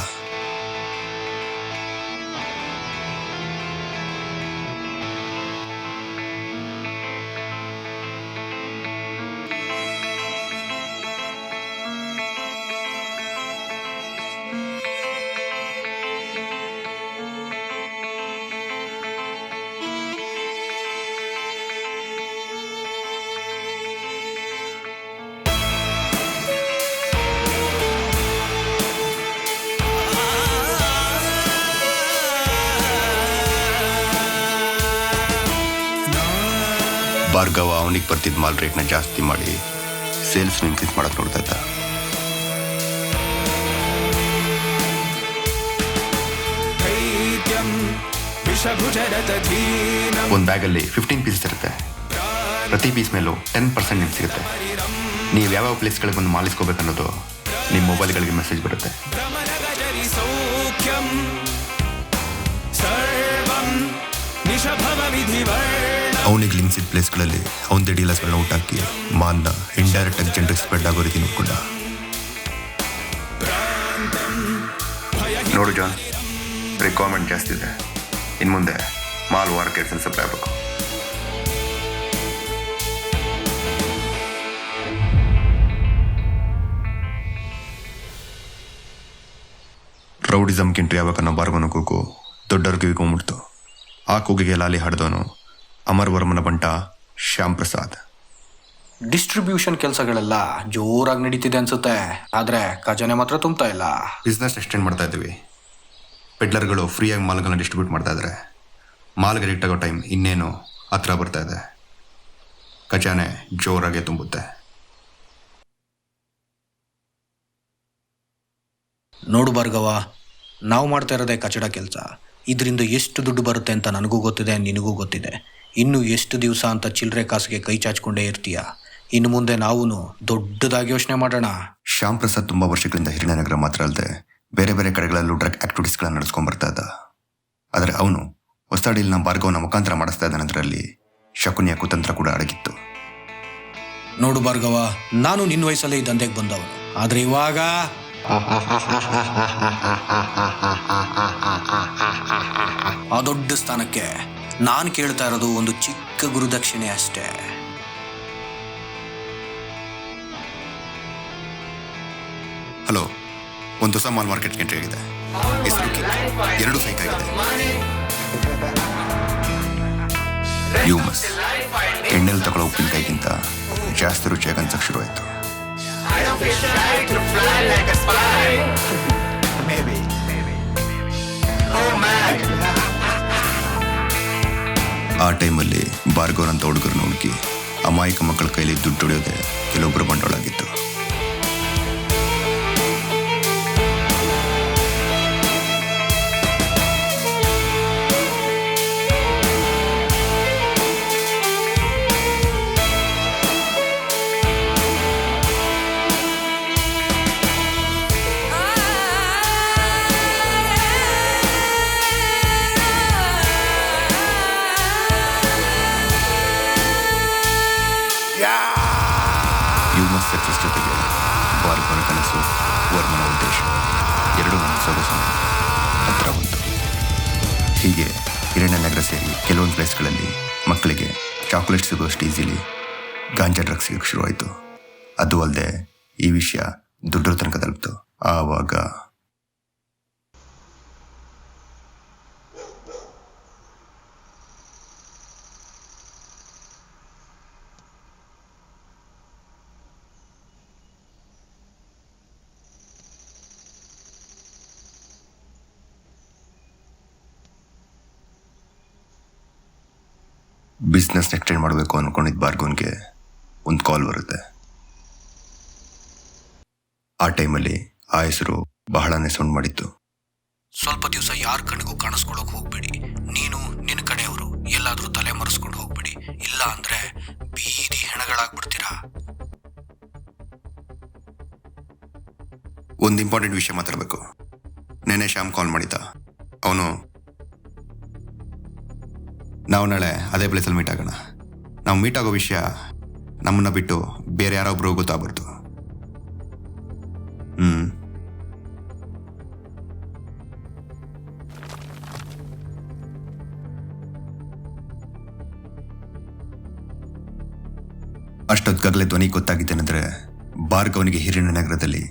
ಭಾರ್ಗವ ಅವನಿಗೆ ಬರ್ತಿದ್ದ ಮಾಲ್ ರೇಟ್ನ ಜಾಸ್ತಿ ಮಾಡಿ ಸೇಲ್ಸ್ನ ಇನ್ಕ್ರೀಸ್ ಮಾಡೋಕೆ ನೋಡ್ತಾ ಇದ್ದ. ಒಂದು ಬ್ಯಾಗಲ್ಲಿ 15 ಪೀಸಸ್ ಇರುತ್ತೆ. ಪ್ರತಿ ಪೀಸ್ ಮೇಲೂ 10% ನಿಮ್ಗೆ ಸಿಗುತ್ತೆ. ನೀವು ಯಾವ್ಯಾವ ಪ್ಲೇಸ್ಗಳಿಗೆ ಒಂದು ಮಾಲಿಸ್ಕೋಬೇಕನ್ನೋದು ನಿಮ್ಮ ಮೊಬೈಲ್ಗಳಿಗೆ ಮೆಸೇಜ್ ಬರುತ್ತೆ. ಅವನಿಗೆ ಲಿಂಕ್ಸಿದ ಪ್ಲೇಸ್ಗಳಲ್ಲಿ ಅವನದೇ ಡೀಲರ್ಸ್ಗಳನ್ನ ಔಟಾಕಿ ಮಾಲ್ನ ಇಂಡೈರೆಕ್ಟಾಗಿ ಜನರಿಗೆ ಸ್ಪ್ರೆಡ್ ಆಗೋ ರೀತಿ ನೋಡ್ಕೊಂಡ. ನೋಡು ಜಾನ್, ರಿಕ್ವೈರ್ಮೆಂಟ್ ಜಾಸ್ತಿ ಇದೆ. ಇನ್ನು ಮುಂದೆ ಮಾಲ್ ಮಾರ್ಕೆಟ್ಸಲ್ಲಿ ಸಪ್ಲೈ ಆಗಬೇಕು. ರೌಡಿಸಮ್ಗೆ ಎಂಟ್ರಿ ಆಗ್ಬೇಕನ್ನೋ ಬಾರ್ಗನ ಕೂಗು ದೊಡ್ಡವ್ರ ಕಿವಿಗೆ ಹೋಗ್ಬಿಡ್ತು. ಆ ಕೂಗಿಗೆ ಲಾಲಿ ಹಾಡ್ದವನು ಅಮರ್ ವರ್ಮನ ಬಂಟ ಶ್ಯಾಮ್ ಪ್ರಸಾದ್. ಡಿಸ್ಟ್ರಿಬ್ಯೂಷನ್ ಕೆಲಸಗಳೆಲ್ಲ ಜೋರಾಗಿ ನಡೀತಿದೆ ಅನ್ಸುತ್ತೆ, ಆದರೆ ಖಜಾನೆ ಮಾತ್ರ ತುಂಬ್ತಾ ಇಲ್ಲ. ಬಿಸ್ನೆಸ್ ಎಕ್ಸ್ಟೆಂಡ್ ಮಾಡ್ತಾ ಇದ್ದೀವಿ. ಪೆಡ್ಲರ್ಗಳು ಫ್ರೀಯಾಗಿ ಮಾಲ್ಗಳನ್ನ ಡಿಸ್ಟ್ರಿಬ್ಯೂಟ್ ಮಾಡ್ತಾ ಇದ್ದಾರೆ. ಮಾಲ್ಗೆ ಅಡಿಕ್ಟ್ ಆಗೋ ಟೈಮ್ ಇನ್ನೇನು ಹತ್ರ ಬರ್ತಾ ಇದೆ. ಖಜಾನೆ ಜೋರಾಗೆ ತುಂಬುತ್ತೆ. ನೋಡು ಭಾರ್ಗವ, ನಾವು ಮಾಡ್ತಾ ಇರೋದೇ ಕಚಡ ಕೆಲಸ. ಇದರಿಂದ ಎಷ್ಟು ದುಡ್ಡು ಬರುತ್ತೆ ಅಂತ ನನಗೂ ಗೊತ್ತಿದೆ, ನಿನಗೂ ಗೊತ್ತಿದೆ. ಇನ್ನು ಎಷ್ಟು ದಿವಸ ಅಂತ ಚಿಲ್ಲರೆ ಕಾಸಿಗೆ ಕೈ ಚಾಚ್ಕೊಂಡೇ ಇರ್ತೀಯ. ಇನ್ನು ಮುಂದೆ ನಾವು ದೊಡ್ಡದಾಗಿ ಯೋಚನೆ ಮಾಡೋಣ. ಶ್ಯಾಮ್ ಪ್ರಸಾದ್ ತುಂಬ ವರ್ಷಗಳಿಂದ ಹಿರಿಯನಗರ ಮಾತ್ರ ಅಲ್ಲದೆ ಬೇರೆ ಬೇರೆ ಕಡೆಗಳಲ್ಲೂ ಡ್ರಗ್ ಆಕ್ಟಿವಿಟೀಸ್ಗಳನ್ನ ನಡೆಸ್ಕೊಂಡ್ ಬರ್ತಾ ಇದ್ದ. ಆದರೆ ಅವನು ಹೊಸಡಿಯಲ್ಲಿ ನಮ್ಮ ಭಾರ್ಗವನ ಮುಖಾಂತರ ಮಾಡಿಸ್ತಾ ಇದ್ದಾನಂದ್ರಲ್ಲಿ ಶಕುನಿಯ ಕುತಂತ್ರ ಕೂಡ ಅಡಗಿತ್ತು. ನೋಡು ಭಾರ್ಗವ, ನಾನು ನಿನ್ನ ವಯಸ್ಸಲ್ಲೇ ಈ ದಂಧೆಗೆ ಬಂದವನು, ಆದ್ರೆ ಇವಾಗ ಆ ದೊಡ್ಡ ಸ್ಥಾನಕ್ಕೆ ನಾನು ಕೇಳ್ತಾ ಇರೋದು ಒಂದು ಚಿಕ್ಕ ಗುರುದಕ್ಷಿಣೆ ಅಷ್ಟೇ. ಹಲೋ, ಒಂದು ಹೊಸ ಮಾಲ್ ಮಾರ್ಕೆಟ್ಗೆ ಎಂಟ್ರಿ ಆಗಿದೆ. ಹೆಸರು ಕಿಕ್. 2 ಸೈಕ್ ಆಗಿದೆ. ಯೂಮಸ್ ಎಣ್ಣೆಲಿ ತಗೊಳ್ಳೋ ಉಪ್ಪಿನಕಾಯಿಗಿಂತ ಜಾಸ್ತಿ ರುಚಿಯಾಗಿ ಅನ್ಸಕ್ಕೆ ಶುರುವಾಯಿತು. ಆ ಟೈಮಲ್ಲಿ ಭಾರ್ಗವನಂತ ಹುಡುಗರನ್ನ ಹುಡುಕಿ ಅಮಾಯಕ ಮಕ್ಕಳ ಕೈಲಿ ದುಡ್ಡು ಹೊಡೆಯೋದೆ ಕೆಲವೊಬ್ಬರು ಬಂಡವಾಳ ಆಗಿತ್ತು. ಯೂಮಸ್ ಸಕ್ಸಸ್ ಜೊತೆಗೆ ಭಾರ್ಗವನ ಕನಸು, ವರ್ಮನ ಉದ್ದೇಶ ಎರಡೂ ನನ್ನ ಸೊಗಸು ಹತ್ರ ಬಂತು. ಹೀಗೆ ಹಿರಣ್ಯನಗರ ಸೇರಿ ಕೆಲವೊಂದು ಪ್ಲೇಸ್ಗಳಲ್ಲಿ ಮಕ್ಕಳಿಗೆ ಚಾಕ್ಲೇಟ್ ಸಿಗೋಷ್ಟು ಈಸಿಲಿ ಗಾಂಜಾ ಡ್ರಗ್ಸ್ ಸಿಗೋಕ್ಕೆ ಶುರುವಾಯಿತು. ಅದು ಅಲ್ಲದೆ ಈ ವಿಷಯ ದುಡ್ಡರ ತನಕ ತಲುಪ್ತು. ಆವಾಗ ಬಿಸ್ನೆಸ್ ಎಕ್ಸ್ಟೆಂಡ್ ಮಾಡಬೇಕು ಅಂದ್ಕೊಂಡಿದ್ದ ಭಾರ್ಗವನ್ಗೆ ಒಂದು ಕಾಲ್ ಬರುತ್ತೆ. ಆ ಟೈಮಲ್ಲಿ ಆ ಹೆಸರು ಬಹಳನೇ ಸೌಂಡ್ ಮಾಡಿತ್ತು. ಸ್ವಲ್ಪ ದಿವಸ ಯಾರ ಕಣ್ಣಿಗೂ ಕಾಣಿಸ್ಕೊಳ್ಳೋಕೆ ಹೋಗ್ಬೇಡಿ. ನೀನು ನಿನ್ನ ಕಡೆಯವರು ಎಲ್ಲಾದರೂ ತಲೆ ಮರೆಸ್ಕೊಂಡು ಹೋಗ್ಬೇಡಿ, ಇಲ್ಲ ಅಂದ್ರೆ ಬೀದಿ ಹೆಣಗಳಾಗ್ಬಿಡ್ತೀರಾ. ಒಂದು ಇಂಪಾರ್ಟೆಂಟ್ ವಿಷಯ ಮಾತಾಡಬೇಕು. ನೆನ್ನೆ ಶ್ಯಾಮ್ ಕಾಲ್ ಮಾಡಿದ್ದ. ಅವನು ನಾವು ನಾಳೆ ಅದೇ ಪ್ಲೇಸಲ್ಲಿ ಮೀಟ್ ಆಗೋಣ. ನಾವು ಮೀಟ್ ಆಗೋ ವಿಷಯ ನಮ್ಮನ್ನ ಬಿಟ್ಟು ಬೇರೆ ಯಾರೊಬ್ರು ಗೊತ್ತಾಗ್ಬಾರ್ದು. ಅಷ್ಟೊತ್ತಿಗಾಗಲೇ ಧ್ವನಿ ಗೊತ್ತಾಗಿದ್ದೇನೆಂದ್ರೆ ಭಾರ್ಗವನಿಗೆ ಹಿರಣ್ಯನಗರದಲ್ಲಿ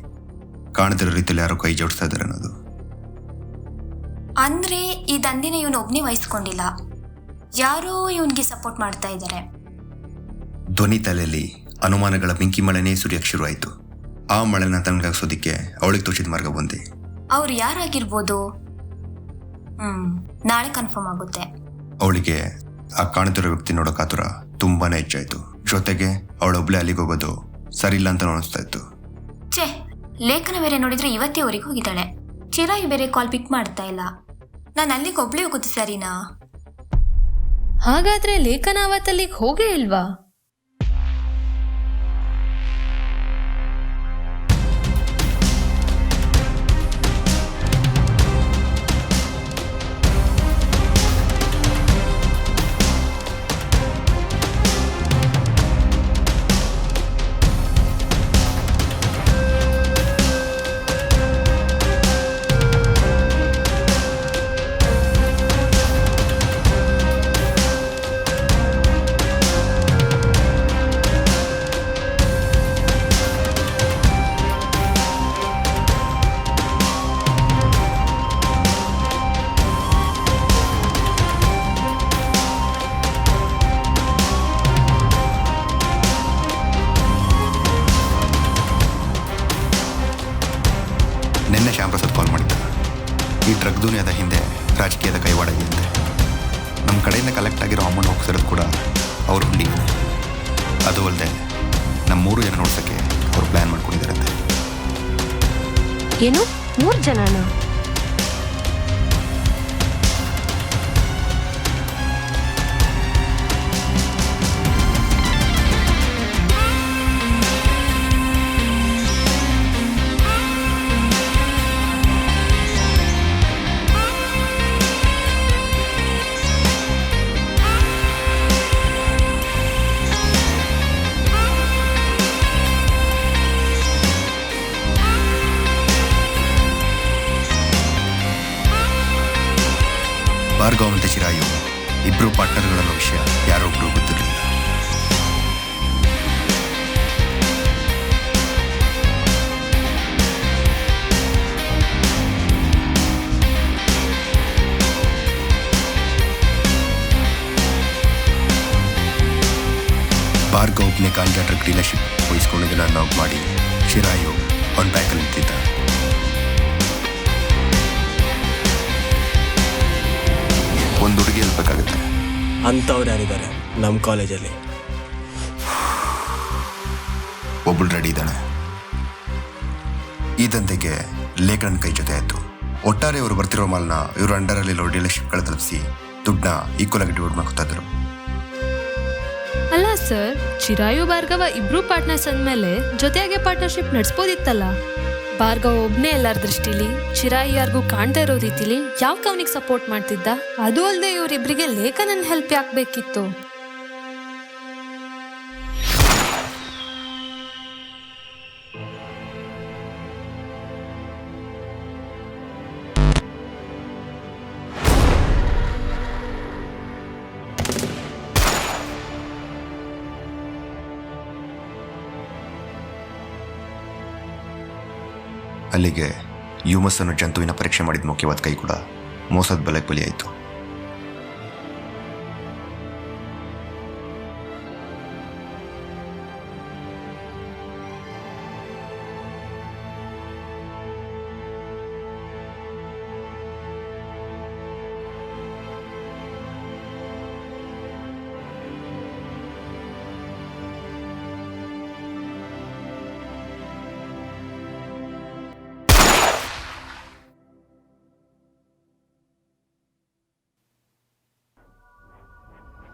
ಕಾಣದಿರೋ ರೀತಿಯಲ್ಲಿ ಯಾರೋ ಕೈ ಜೋಡಿಸ್ತಾ ಇದ್ದಾರೆ ಅನ್ನೋದು. ಅಂದ್ರೆ ಈ ದಂದಿನ ಇವನು ಒಬ್ನೇ ವಹಿಸ್ಕೊಂಡಿಲ್ಲ, ಯಾರೋ ಇವನ್ಗೆ ಸಪೋರ್ಟ್ ಮಾಡ್ತಾ ಇದ್ದಾರೆ. ಧ್ವನಿ ತಲೆಯಲ್ಲಿ ಅನುಮಾನಗಳ ಬೆಂಕಿ ಮಳೆನೇ ಸುರಿಯಕ್ಕೆ ಶುರುವಾಯಿತು. ಆ ಮಳೆನ ತನಗಾಗ್ಸೋದಿಕ್ಕೆ ಅವಳಿಗೆ ತೋಚಿದ ಮಾರ್ಗ ಬಂದೆ. ಅವ್ರು ಯಾರಾಗಿರ್ಬೋದು? ನಾಳೆ ಕನ್ಫರ್ಮ್ ಆಗುತ್ತೆ. ಅವಳಿಗೆ ಆ ಕಾಣುತ್ತಿರೋ ವ್ಯಕ್ತಿ ನೋಡೋ ಕಾತುರ ತುಂಬಾನೇ ಹೆಚ್ಚಾಯ್ತು. ಜೊತೆಗೆ ಅವಳೊಬ್ಳೆ ಅಲ್ಲಿಗೆ ಹೋಗೋದು ಸರಿಯಿಲ್ಲ ಅಂತ ಅನಿಸ್ತಾ ಇತ್ತು. ಲೇಖನ ಬೇರೆ ನೋಡಿದ್ರೆ ಇವತ್ತೇ ಊರಿಗೆ ಹೋಗಿದ್ದಾಳೆ. ಚಿರಾಯಿ ಬೇರೆ ಕಾಲ್ ಪಿಕ್ ಮಾಡ್ತಾ ಇಲ್ಲ. ನಾನು ಅಲ್ಲಿಗೆ ಒಬ್ಳೆ ಹೋಗೋದು ಸರಿನಾ? ಹಾಗಾದ್ರೆ ಲೇಖನ ಅವತ್ತಲ್ಲಿಗೆ ಹೋಗೇ ಇಲ್ವಾ? ನಿನ್ನೆ ಶ್ಯಾಮ್ ಪ್ರಸಾದ್ ಕಾಲ್ ಮಾಡಿದ್ದ. ಈ ಡ್ರಗ್ ದುನಿಯಾದ ಹಿಂದೆ ರಾಜಕೀಯದ ಕೈವಾಡ ಇದೆ. ನಮ್ಮ ಕಡೆಯಿಂದ ಕಲೆಕ್ಟ್ ಆಗಿರೋ ಅಮೌಂಟ್ ಹೋಗ್ಸಿರೋದು ಕೂಡ ಅವ್ರ ಹುಂಡಿಗೆ. ಅದು ಅಲ್ಲದೆ ನಮ್ಮ 3 ಜನ ನೋಡ್ಸೋಕ್ಕೆ ಅವ್ರು ಪ್ಲ್ಯಾನ್ ಮಾಡ್ಕೊಂಡಿದ್ದಾರಂತೆ. ಏನು 3 ಜನನ? ಚಿರಾಯು ಇಬ್ಬರು ಪಾರ್ಟ್ನರ್ಗಳನ್ನೋ ವಿಷಯ ಯಾರೊಬ್ಬರು ಗೊತ್ತಿರಲಿಲ್ಲ. ಭಾರ್ಗವ್ ಒಬ್ಬನೇ ಗಾಂಜಾ ಡ್ರಗ್ ಡೀಲರ್ಶಿಪ್ ವಹಿಸ್ಕೊಂಡಿದ್ದನ್ನ ನಾವು ಮಾಡಿ ಚಿರಾಯು ಅವನ ಬ್ಯಾಕಲ್ಲಿ ನಿಂತಿದ್ದ. ಒಂದು ಹುಡುಗಿ ಇರ್ಬೇಕಾಗುತ್ತೆ. ಅಂಥವ್ರು ಯಾರಿದ್ದಾರೆ ನಮ್ಮ ಕಾಲೇಜಲ್ಲಿ? ಒಬ್ಬಳು ರೆಡಿ ಇದ್ದಾಳೆ. ಈ ದಂಧೆಗೆ ಲೇಖನನ್ ಕೈ ಜೊತೆ ಆಯಿತು. ಒಟ್ಟಾರೆ ಇವರು ಬರ್ತಿರೋ ಮಾಲ್ನ ಇವರು ಅಂಡರಲ್ಲಿರೋ ಡೀಲರ್ಶಿಪ್ಗಳು ತಲುಪಿಸಿ ದುಡ್ಡನ್ನ ಈಕ್ವಲ್ ಆಗಿ ಡಿವೈಡ್ ಮಾಡ್ಕೊತಾ ಇದ್ರು. ಅಲ್ಲ ಸರ್, ಚಿರಾಯು ಭಾರ್ಗವ ಇಬ್ರು ಪಾರ್ಟ್ನರ್ಸ್ ಅಂದಮೇಲೆ ಜೊತೆಯಾಗೆ ಪಾರ್ಟ್ನರ್ಶಿಪ್ ನಡೆಸ್ಬೋದಿತ್ತಲ್ಲ. ಭಾರ್ಗವ್ ಒಬ್ನೇ ಎಲ್ಲರ ದೃಷ್ಟಿಲಿ, ಚಿರಾಯಿ ಯಾರಿಗೂ ಕಾಣ್ತಾ ಇರೋ ರೀತಿಲಿ ಯಾಕೆ ಅವನಿಗೆ ಸಪೋರ್ಟ್ ಮಾಡ್ತಿದ್ದ? ಅದು ಅಲ್ಲದೆ ಇವರಿಬ್ಬರಿಗೆ ಲೇಖನನ್ ಹೆಲ್ಪ್ ಯಾಕೆ ಬೇಕಿತ್ತು? ಅಲ್ಲಿಗೆ ಯೂಮಸ್ ಅನ್ನೋ ಜಂತುವಿನ ಪರೀಕ್ಷೆ ಮಾಡಿದ ಮುಖ್ಯವಾದ ಕೈ ಕೂಡ ಮೋಸದ ಬಲೆಗೆ ಬಲಿಯಾಯಿತು.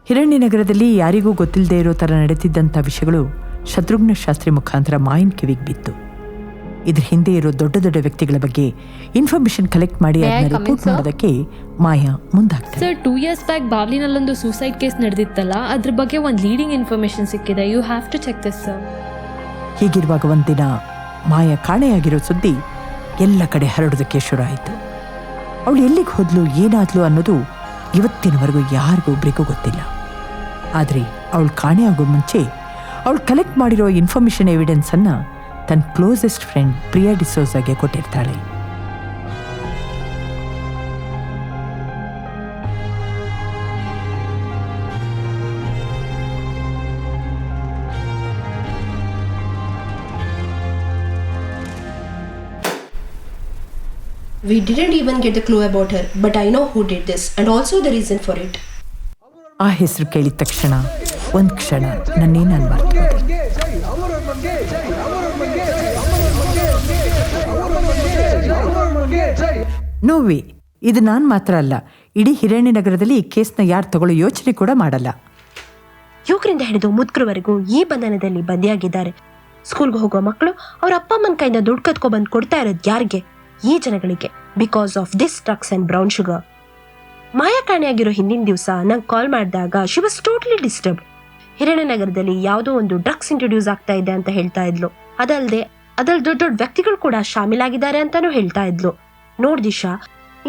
ಹಿರಣ್ಯನಗರದಲ್ಲಿ ಯಾರಿಗೂ ಗೊತ್ತಿಲ್ಲದೆ ಇರೋ ಥರ ನಡೀತಿದ್ದಂಥ ವಿಷಯಗಳು ಶತ್ರುಘ್ನ ಶಾಸ್ತ್ರಿ ಮುಖಾಂತರ ಮಾಯನ್ ಕಿವಿಗೆ ಬಿತ್ತು. ಇದ್ರ ಹಿಂದೆ ಇರೋ ದೊಡ್ಡ ದೊಡ್ಡ ವ್ಯಕ್ತಿಗಳ ಬಗ್ಗೆ ಇನ್ಫಾರ್ಮೇಶನ್ ಕಲೆಕ್ಟ್ ಮಾಡಿ ಅದನ್ನ ರಿಪೋರ್ಟ್ ಮಾಡೋದಕ್ಕೆ ಮಾಯಾ ಮುಂದಾಗ್ತಾರೆ. ಸರ್, 2 years ಬ್ಯಾಕ್ ಬಾವ್ಲಿನಲ್ಲೊಂದು ಸೂಸೈಡ್ ಕೇಸ್ ನಡೆದಿತ್ತಲ್ಲ, ಅದ್ರ ಬಗ್ಗೆ ಒಂದು ಲೀಡಿಂಗ್ ಇನ್ಫಾರ್ಮೇಶನ್ ಸಿಕ್ಕಿದೆ. You have to check this sir. ಹೀಗಿರುವಾಗ ಒಂದಿನ ಮಾಯಾ ಕಾಣೆಯಾಗಿರೋ ಸುದ್ದಿ ಎಲ್ಲ ಕಡೆ ಹರಡೋದಕ್ಕೆ ಶುರು ಆಯಿತು. ಅವಳು ಎಲ್ಲಿಗೆ ಹೋದ್ಲು, ಏನಾದ್ಲು ಅನ್ನೋದು ಇವತ್ತಿನವರೆಗೂ ಯಾರಿಗೊಬ್ರಿಗೂ ಗೊತ್ತಿಲ್ಲ. ಆದರೆ ಅವಳು ಕಾಣೆಯಾಗೋ ಮುಂಚೆ ಅವಳು ಕಲೆಕ್ಟ್ ಮಾಡಿರೋ ಇನ್ಫಾರ್ಮೇಷನ್ ಎವಿಡೆನ್ಸನ್ನು ತನ್ನ ಕ್ಲೋಸೆಸ್ಟ್ ಫ್ರೆಂಡ್ ಪ್ರಿಯಾ ಡಿಸೋಜಾಗೆ ಕೊಟ್ಟಿರ್ತಾಳೆ. We didn't even get the clue about her, but I know who did this and also the reason for it. ಆ ಹೆಸರು ಕೇಳಿದ ತಕ್ಷಣ ಒಂದು ಕ್ಷಣ ನಾನು ಮರ್ತು ಹೋದೆ. ನೋವೇ, ಇದು ನಾನು ಮಾತ್ರ ಅಲ್ಲ, ಇಡೀ ಹಿರಣ್ಯನಗರದಲ್ಲಿ ಈ ಕೇಸ್ನ ಯಾರು ತಗೊಳ್ಳೋ ಯೋಚನೆ ಕೂಡ ಮಾಡಲ್ಲ. ಯುವಕರಿಂದ ಹಿಡಿದು ಮುದುಕರವರೆಗೂ ಈ ಬಂಧನದಲ್ಲಿ ಬಂದಿಯಾಗಿದ್ದಾರೆ. ಸ್ಕೂಲ್ಗೆ ಹೋಗೋ ಮಕ್ಕಳು ಅವ್ರ ಅಪ್ಪ ಅಮ್ಮನ ಕೈಯಿಂದ ದುಡ್ಡು ಕತ್ಕೊಬಂದು ಕೊಡ್ತಾ ಇರೋದು ಯಾರಿಗೆ? ಈ ಜನಗಳಿಗೆ. Because of this drugs and brown sugar. Maya ಕಾಣೆಯಾಗಿರೋ ಹಿಂದಿನ ದಿವಸ ನಂಗೆ ಕಾಲ್ ಮಾಡಿದಾಗ ಶಿ ವಾಸ್ ಟೋಟಲಿ ಡಿಸ್ಟರ್ಬ್ಡ್. ಹಿರಣ್ಯನಗರದಲ್ಲಿ ಯಾವುದೋ ಒಂದು ಡ್ರಗ್ಸ್ ಇಂಟ್ರೊಡ್ಯೂಸ್ ಆಗ್ತಾ ಇದೆ ಅಂತ ಹೇಳ್ತಾ ಇದ್ಲು. ಅದಲ್ಲದೆ ಅದ್ರಲ್ಲಿ ದೊಡ್ಡ ದೊಡ್ಡ ವ್ಯಕ್ತಿಗಳು ಕೂಡ ಶಾಮೀಲಾಗಿದ್ದಾರೆ ಅಂತಾನೂ ಹೇಳ್ತಾ ಇದ್ಲು. ನೋಡ್ ದಿಶಾ,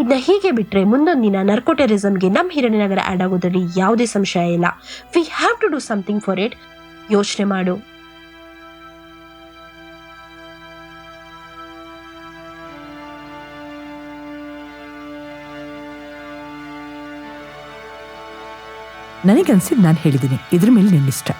ಇದನ್ನ ಹೀಗೆ ಬಿಟ್ರೆ ಮುಂದೊಂದು ದಿನ ನರ್ಕೋ ಟೆರರಿಸಮ್ಗೆ ನಮ್ಮ ಹಿರಣ್ಯನಗರ ಆ್ಯಡ್ ಆಗೋದ್ರಲ್ಲಿ ಯಾವುದೇ ಸಂಶಯ ಇಲ್ಲ. We have to do something for it. ಯೋಚನೆ ಮಾಡು. ನನಗನ್ಸಿದ್ದು ನಾನು ಹೇಳಿದ್ದೀನಿ, ಇದ್ರ ಮೇಲೆ ನಿನ್ನಿಷ್ಟ.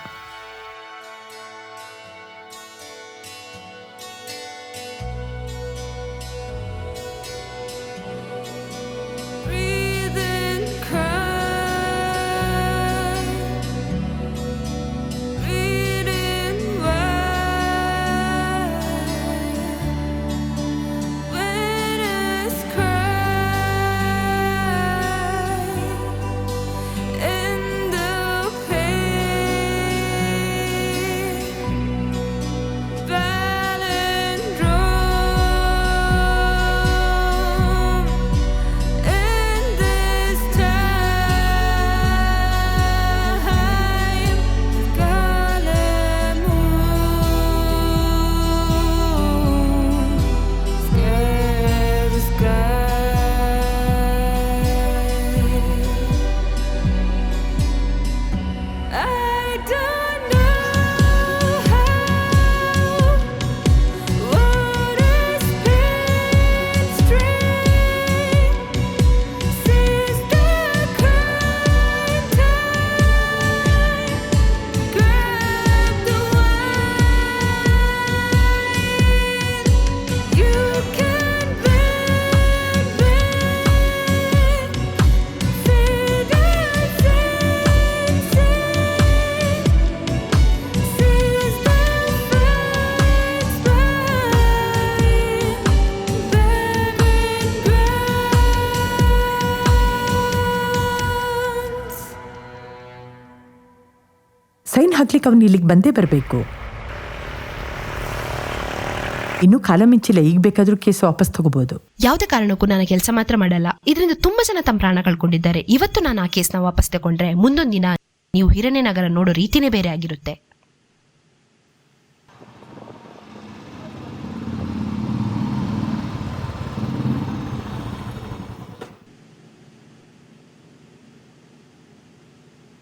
ಸೈನ್ ಹಾಕ್ಲಿಕ್ಕೆ ಅವನು ಇಲ್ಲಿಗೆ ಬಂದೇ ಬರಬೇಕು. ಇನ್ನೂ ಕಾಲ ಮಿಂಚಿಲ್ಲ, ಈಗ ಬೇಕಾದ್ರೂ ಕೇಸ್ ವಾಪಸ್ ತಗೋಬಹುದು. ಯಾವುದೇ ಕಾರಣಕ್ಕೂ ನಾನು ಕೆಲಸ ಮಾತ್ರ ಮಾಡಲ್ಲ. ಇದರಿಂದ ತುಂಬಾ ಜನ ತಮ್ಮ ಪ್ರಾಣ ಕಳ್ಕೊಂಡಿದ್ದಾರೆ. ಇವತ್ತು ನಾನು ಆ ಕೇಸ್ನ ವಾಪಸ್ ತಗೊಂಡ್ರೆ ಮುಂದೊಂದು ದಿನ ನೀವು ಹಿರಣ್ಯನಗರ ನೋಡೋ ರೀತಿನೇ ಬೇರೆ ಆಗಿರುತ್ತೆ.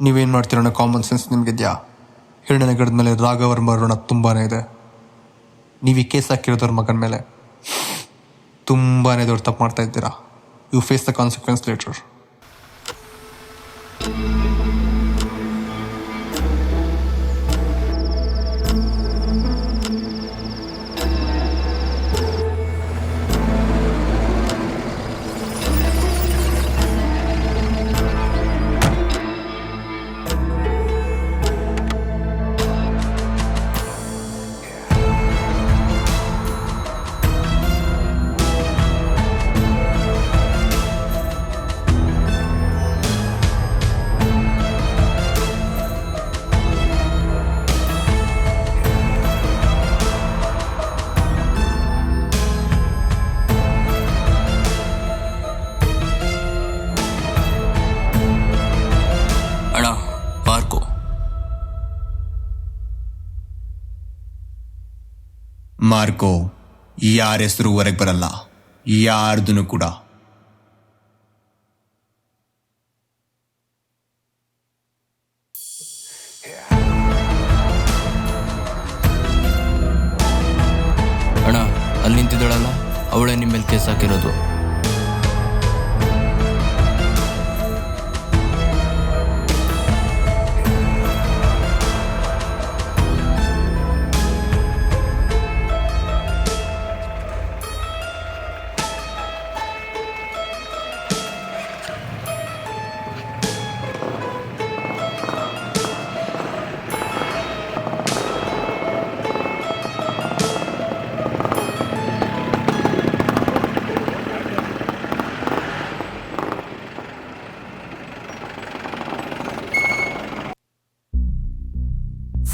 ನೀವೇನು ಮಾಡ್ತೀರೋ ಕಾಮನ್ ಸೆನ್ಸ್ ನಿಮಗಿದೆಯಾ? ಹಿರಣ್ಯನಗರದ ಮೇಲೆ ರಾಘವರ್ಮ ಋಣ ತುಂಬಾ ಇದೆ. ನೀವು ಈ ಕೇಸ್ ಹಾಕಿರೋದ್ರ ಮಗನ ಮೇಲೆ ತುಂಬಾ ದೊಡ್ಡ ತಪ್ಪು ಮಾಡ್ತಾ ಇದ್ದೀರಾ. You face the consequence later. Marco ಯಾರ ಹೆಸರು ಹೊರಗೆ ಬರಲ್ಲ, ಯಾರ್ದು ಕೂಡ. ಅಣ್ಣ, ಅಲ್ಲಿ ನಿಂತಿದ್ದಾಳಲ್ಲ, ಅವಳೇ ನಿಮ್ಮ ಮೇಲೆ ಕೇಸ್ ಹಾಕಿರೋದು.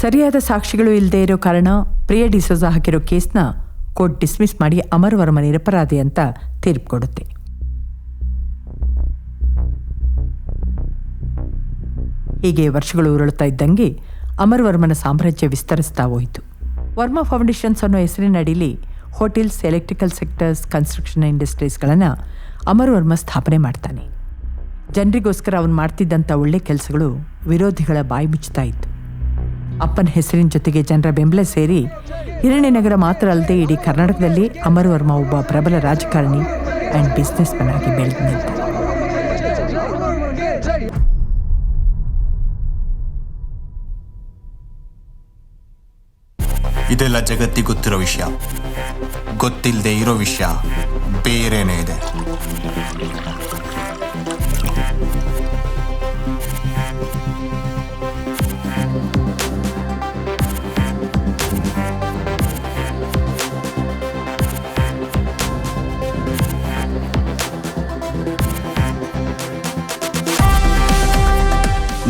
ಸರಿಯಾದ ಸಾಕ್ಷಿಗಳು ಇಲ್ಲದೆ ಇರೋ ಕಾರಣ ಪ್ರಿಯ ಡಿಸೋಜಾ ಹಾಕಿರೋ ಕೇಸ್ನ ಕೋರ್ಟ್ ಡಿಸ್ಮಿಸ್ ಮಾಡಿ ಅಮರ್ ವರ್ಮ ನಿರಪರಾಧಿ ಅಂತ ತೀರ್ಪು ಕೊಡುತ್ತೆ. ಹೀಗೆ ವರ್ಷಗಳು ಉರುಳುತ್ತಾ ಇದ್ದಂಗೆ ಅಮರ್ ವರ್ಮನ ಸಾಮ್ರಾಜ್ಯ ವಿಸ್ತರಿಸ್ತಾ ಹೋಯಿತು. ವರ್ಮಾ ಫೌಂಡೇಶನ್ಸ್ ಅನ್ನೋ ಹೆಸರಿನಡಿಲಿ ಹೋಟೆಲ್ಸ್, ಎಲೆಕ್ಟ್ರಿಕಲ್ ಸೆಕ್ಟರ್ಸ್, ಕನ್ಸ್ಟ್ರಕ್ಷನ್ ಇಂಡಸ್ಟ್ರೀಸ್ಗಳನ್ನು ಅಮರ್ ವರ್ಮ ಸ್ಥಾಪನೆ ಮಾಡ್ತಾನೆ. ಜನರಿಗೋಸ್ಕರ ಅವನು ಮಾಡ್ತಿದ್ದಂಥ ಒಳ್ಳೆ ಕೆಲಸಗಳು ವಿರೋಧಿಗಳ ಬಾಯಿ ಮುಚ್ಚುತ್ತಾ ಇತ್ತು. ಅಪ್ಪನ ಹೆಸರಿನ ಜೊತೆಗೆ ಜನರ ಬೆಂಬಲ ಸೇರಿ ಹಿರಣ್ಯನಗರ ಮಾತ್ರ ಅಲ್ಲದೆ ಇಡೀ ಕರ್ನಾಟಕದಲ್ಲಿ ಅಮರ್ ವರ್ಮ ಒಬ್ಬ ಪ್ರಬಲ ರಾಜಕಾರಣಿ ಆ್ಯಂಡ್ ಬಿಸ್ನೆಸ್ ಮನ್ ಆಗಿ ಬೆಳೆದು ನಿಂತ. ಇದೆಲ್ಲ ಜಗತ್ತಿಗೆ ಗೊತ್ತಿರೋ ವಿಷಯ. ಗೊತ್ತಿಲ್ಲದೆ ಇರೋ ವಿಷಯ ಬೇರೆನೇ ಇದೆ.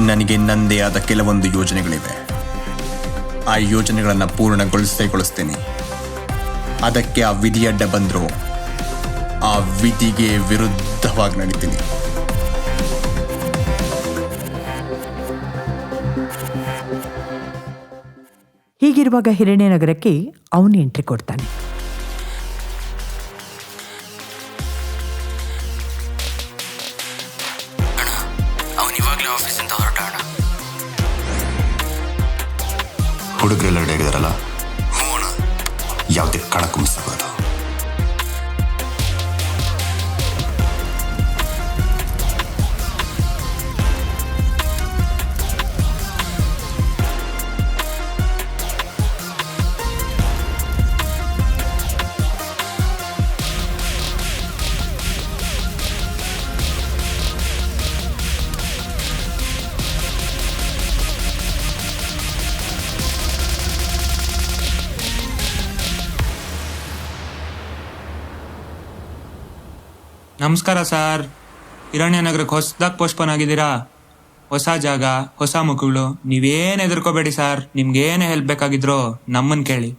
ನನಗೆ ನನ್ನದೇ ಆದ ಕೆಲವೊಂದು ಯೋಜನೆಗಳಿವೆ. ಆ ಯೋಜನೆಗಳನ್ನು ಪೂರ್ಣಗೊಳಿಸ್ತೇನೆ. ಅದಕ್ಕೆ ಆ ವಿಧಿ ಅಡ್ಡ ಬಂದರೂ ಆ ವಿಧಿಗೆ ವಿರುದ್ಧವಾಗಿ ನಡೀತೀನಿ. ಹೀಗಿರುವಾಗ ಹಿರಣ್ಯನಗರಕ್ಕೆ ಅವನು ಎಂಟ್ರಿ ಕೊಡ್ತಾನೆ. ಹುಡುಗರೆಲ್ಲ ರೆಡಿ ಆಗಿದಾರಲ್ಲ? ಯಾವುದೇ ಕಣಕ್ಕೂ ಮಿಸ್ ಆಗೋಲ್ಲ. ನಮಸ್ಕಾರ ಸರ್. ಹಿರಣ್ಯನಗರಕ್ಕೆ ಹೊಸದಾಗಿ ಪೋಸ್ಟ್ಪೋನ್ ಆಗಿದ್ದೀರಾ? ಹೊಸ ಜಾಗ, ಹೊಸ ಮುಖಗಳು. ನೀವೇನು ಹೆದರ್ಕೋಬೇಡಿ ಸರ್. ನಿಮ್ಗೇನೇ ಹೆಲ್ಪ್ ಬೇಕಾಗಿದ್ರೋ ನಮ್ಮನ್ನು ಕೇಳಿ.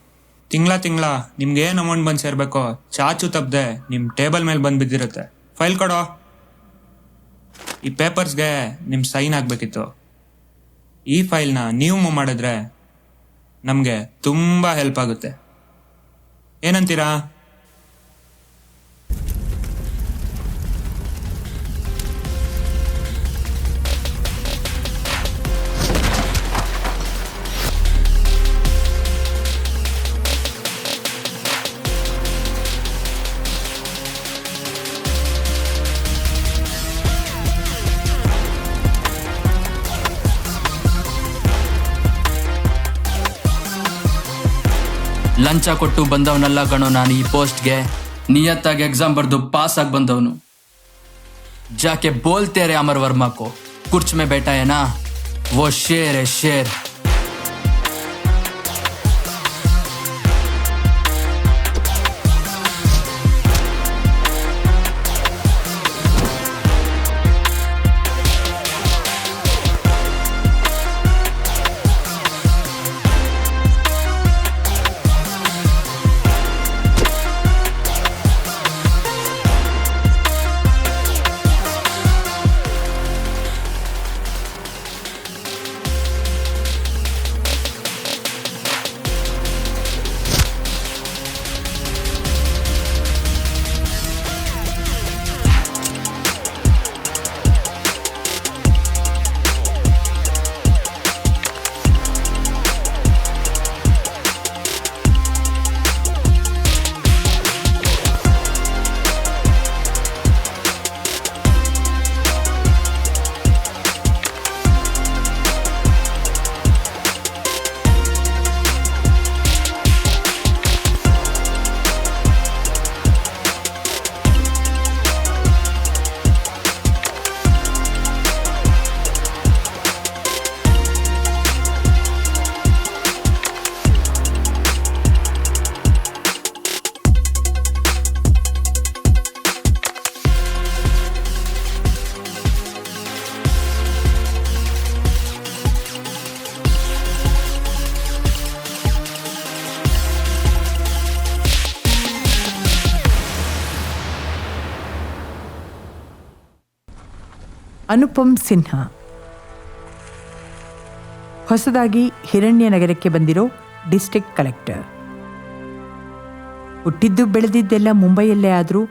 ತಿಂಗಳ ನಿಮ್ಗೇನು ಅಮೌಂಟ್ ಬಂದು ಸೇರ್ಬೇಕೋ ಚಾಚು ತಪ್ಪದೆ ನಿಮ್ಮ ಟೇಬಲ್ ಮೇಲೆ ಬಂದು ಬಿದ್ದಿರುತ್ತೆ. ಫೈಲ್ ಕೊಡೋ. ಈ ಪೇಪರ್ಸ್ಗೆ ನಿಮ್ಮ ಸೈನ್ ಆಗಬೇಕಿತ್ತು. ಈ ಫೈಲ್ನ ನೀವು ಮೂವ್ ಮಾಡಿದ್ರೆ ನಮಗೆ ತುಂಬ ಹೆಲ್ಪ್ ಆಗುತ್ತೆ. ಏನಂತೀರಾ? ಲಂಚ ಕೊಟ್ಟು ಬಂದವನಲ್ಲ ಕಣೋ ನಾನು ಈ ಪೋಸ್ಟ್ಗೆ. ನಿಯತ್ತಾಗಿ ಎಕ್ಸಾಮ್ ಬರೆದು ಪಾಸ್ ಆಗಿ ಬಂದವನು. ಜಾಕೆ ಬೋಲ್ತೆ ರೇ ಅಮರ್ ವರ್ಮಾ ಕೋ ಕುರ್ಚ್ ಮೇ ಬೇಟಾ है ना वो शेर है शेर. ಅನುಪಮ್ ಸಿನ್ಹಾ ಹೊಸದಾಗಿ ಹಿರಣ್ಯನಗರಕ್ಕೆ ಬಂದಿರೋ ಡಿಸ್ಟ್ರಿಕ್ಟ್ ಕಲೆಕ್ಟರ್. ಹುಟ್ಟಿದ್ದು ಬೆಳೆದಿದ್ದೆಲ್ಲ ಮುಂಬೈಯಲ್ಲೇ ಆದರೂ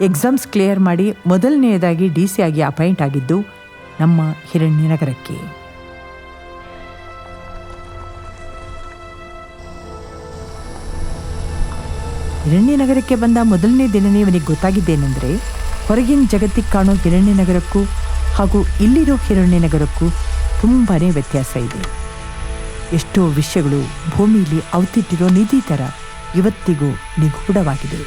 ಎಕ್ಸಾಮ್ಸ್ ಕ್ಲಿಯರ್ ಮಾಡಿ ಮೊದಲನೆಯದಾಗಿ DC ಆಗಿ ಅಪಾಯಿಂಟ್ ಆಗಿದ್ದು ನಮ್ಮ ಹಿರಣ್ಯನಗರಕ್ಕೆ. ಹಿರಣ್ಯನಗರಕ್ಕೆ ಬಂದ ಮೊದಲನೇ ದಿನವೇ ಇವನಿಗೆ ಗೊತ್ತಾಗಿದ್ದೇನೆಂದರೆ ಹೊರಗಿನ ಜಗತ್ತಿಗೆ ಕಾಣೋ ಹಿರಣ್ಯನಗರಕ್ಕೂ ಹಾಗೂ ಇಲ್ಲಿರೋ ಹಿರಣ್ಯನಗರಕ್ಕೂ ತುಂಬಾ ವ್ಯತ್ಯಾಸ ಇದೆ. ಎಷ್ಟೋ ವಿಷಯಗಳು ಭೂಮಿಯಲ್ಲಿ ಅವತಿಟ್ಟಿರೋ ನಿಧಿ ಥರ ಇವತ್ತಿಗೂ ನಿಗೂಢವಾಗಿದೆ.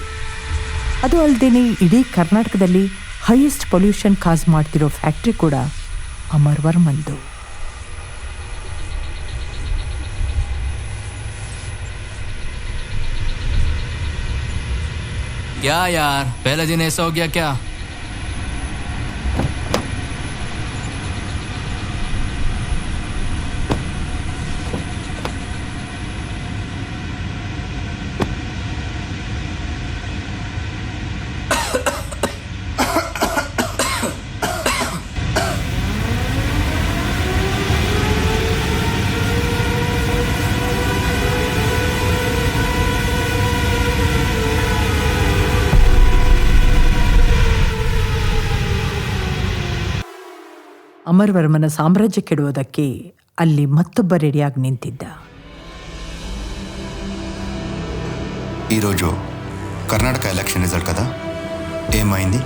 ಅದು ಅಲ್ಲದೆ ಇಡೀ ಕರ್ನಾಟಕದಲ್ಲಿ ಹೈಯೆಸ್ಟ್ ಪೊಲ್ಯೂಷನ್ ಕಾಸ್ ಮಾಡ್ತಿರೋ ಫ್ಯಾಕ್ಟ್ರಿ ಕೂಡ ಅಮರ್ ವರ್ಮಂದು. क्या यार पहले दिन ऐसा हो गया क्या? ಅಮರ್ ವರ್ಮನ ಸಾಮ್ರಾಜ್ಯ ಕೆಡುವುದಕ್ಕೆ ಅಲ್ಲಿ ಮತ್ತೊಬ್ಬ ರೆಡಿಯಾಗಿ ನಿಂತಿದ್ದ. ఈరోజు కర్ణాటక ఎలక్షన్ రిజల్ట్ కదా, ఏమైంది?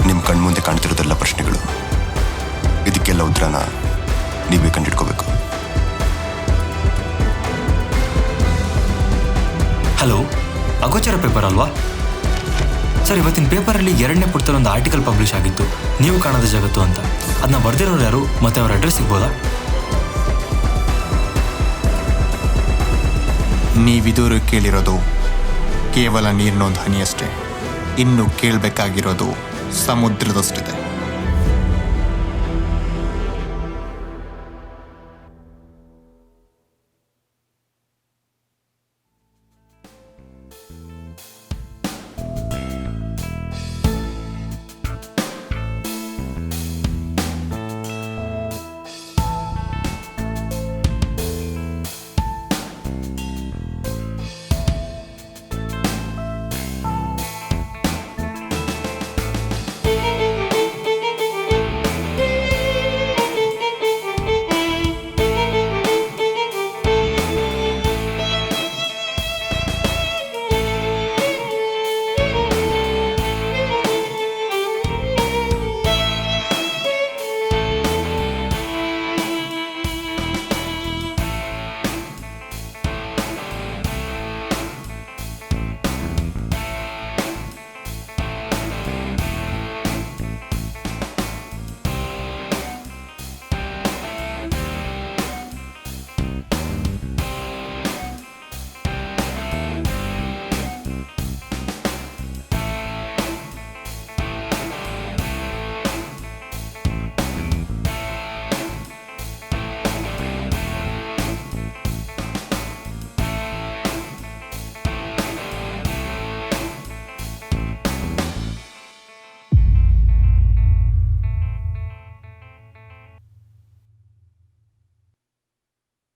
ನಿಮ್ಮ ಕಣ್ಮುಂದೆ ಕಾಣ್ತಿರೋದೆಲ್ಲ ಪ್ರಶ್ನೆಗಳು. ಇದಕ್ಕೆಲ್ಲ ಉತ್ತರನ ನೀವೇ ಕಂಡಿಡ್ಕೋಬೇಕು. ಹಲೋ, ಅಗೋಚರ ಪೇಪರ್ ಅಲ್ವಾ? ಸರ್, ಇವತ್ತಿನ ಪೇಪರಲ್ಲಿ 2ನೇ ಪುಟದಲ್ಲಿ ಒಂದು ಆರ್ಟಿಕಲ್ ಪಬ್ಲಿಷ್ ಆಗಿತ್ತು, ನೀವು ಕಾಣದ ಜಗತ್ತು ಅಂತ. ಅದನ್ನ ಬರ್ದಿರೋರು ಯಾರು ಮತ್ತೆ ಅವ್ರ ಅಡ್ರೆಸ್ ಸಿಗ್ಬೋದಾ? ನೀವಿದೂರು ಕೇಳಿರೋದು ಕೇವಲ ನೀರಿನೊಂದು ಹನಿಯಷ್ಟೇ. ಇನ್ನು ಕೇಳಬೇಕಾಗಿರೋದು ಸಮುದ್ರದಷ್ಟಿದೆ.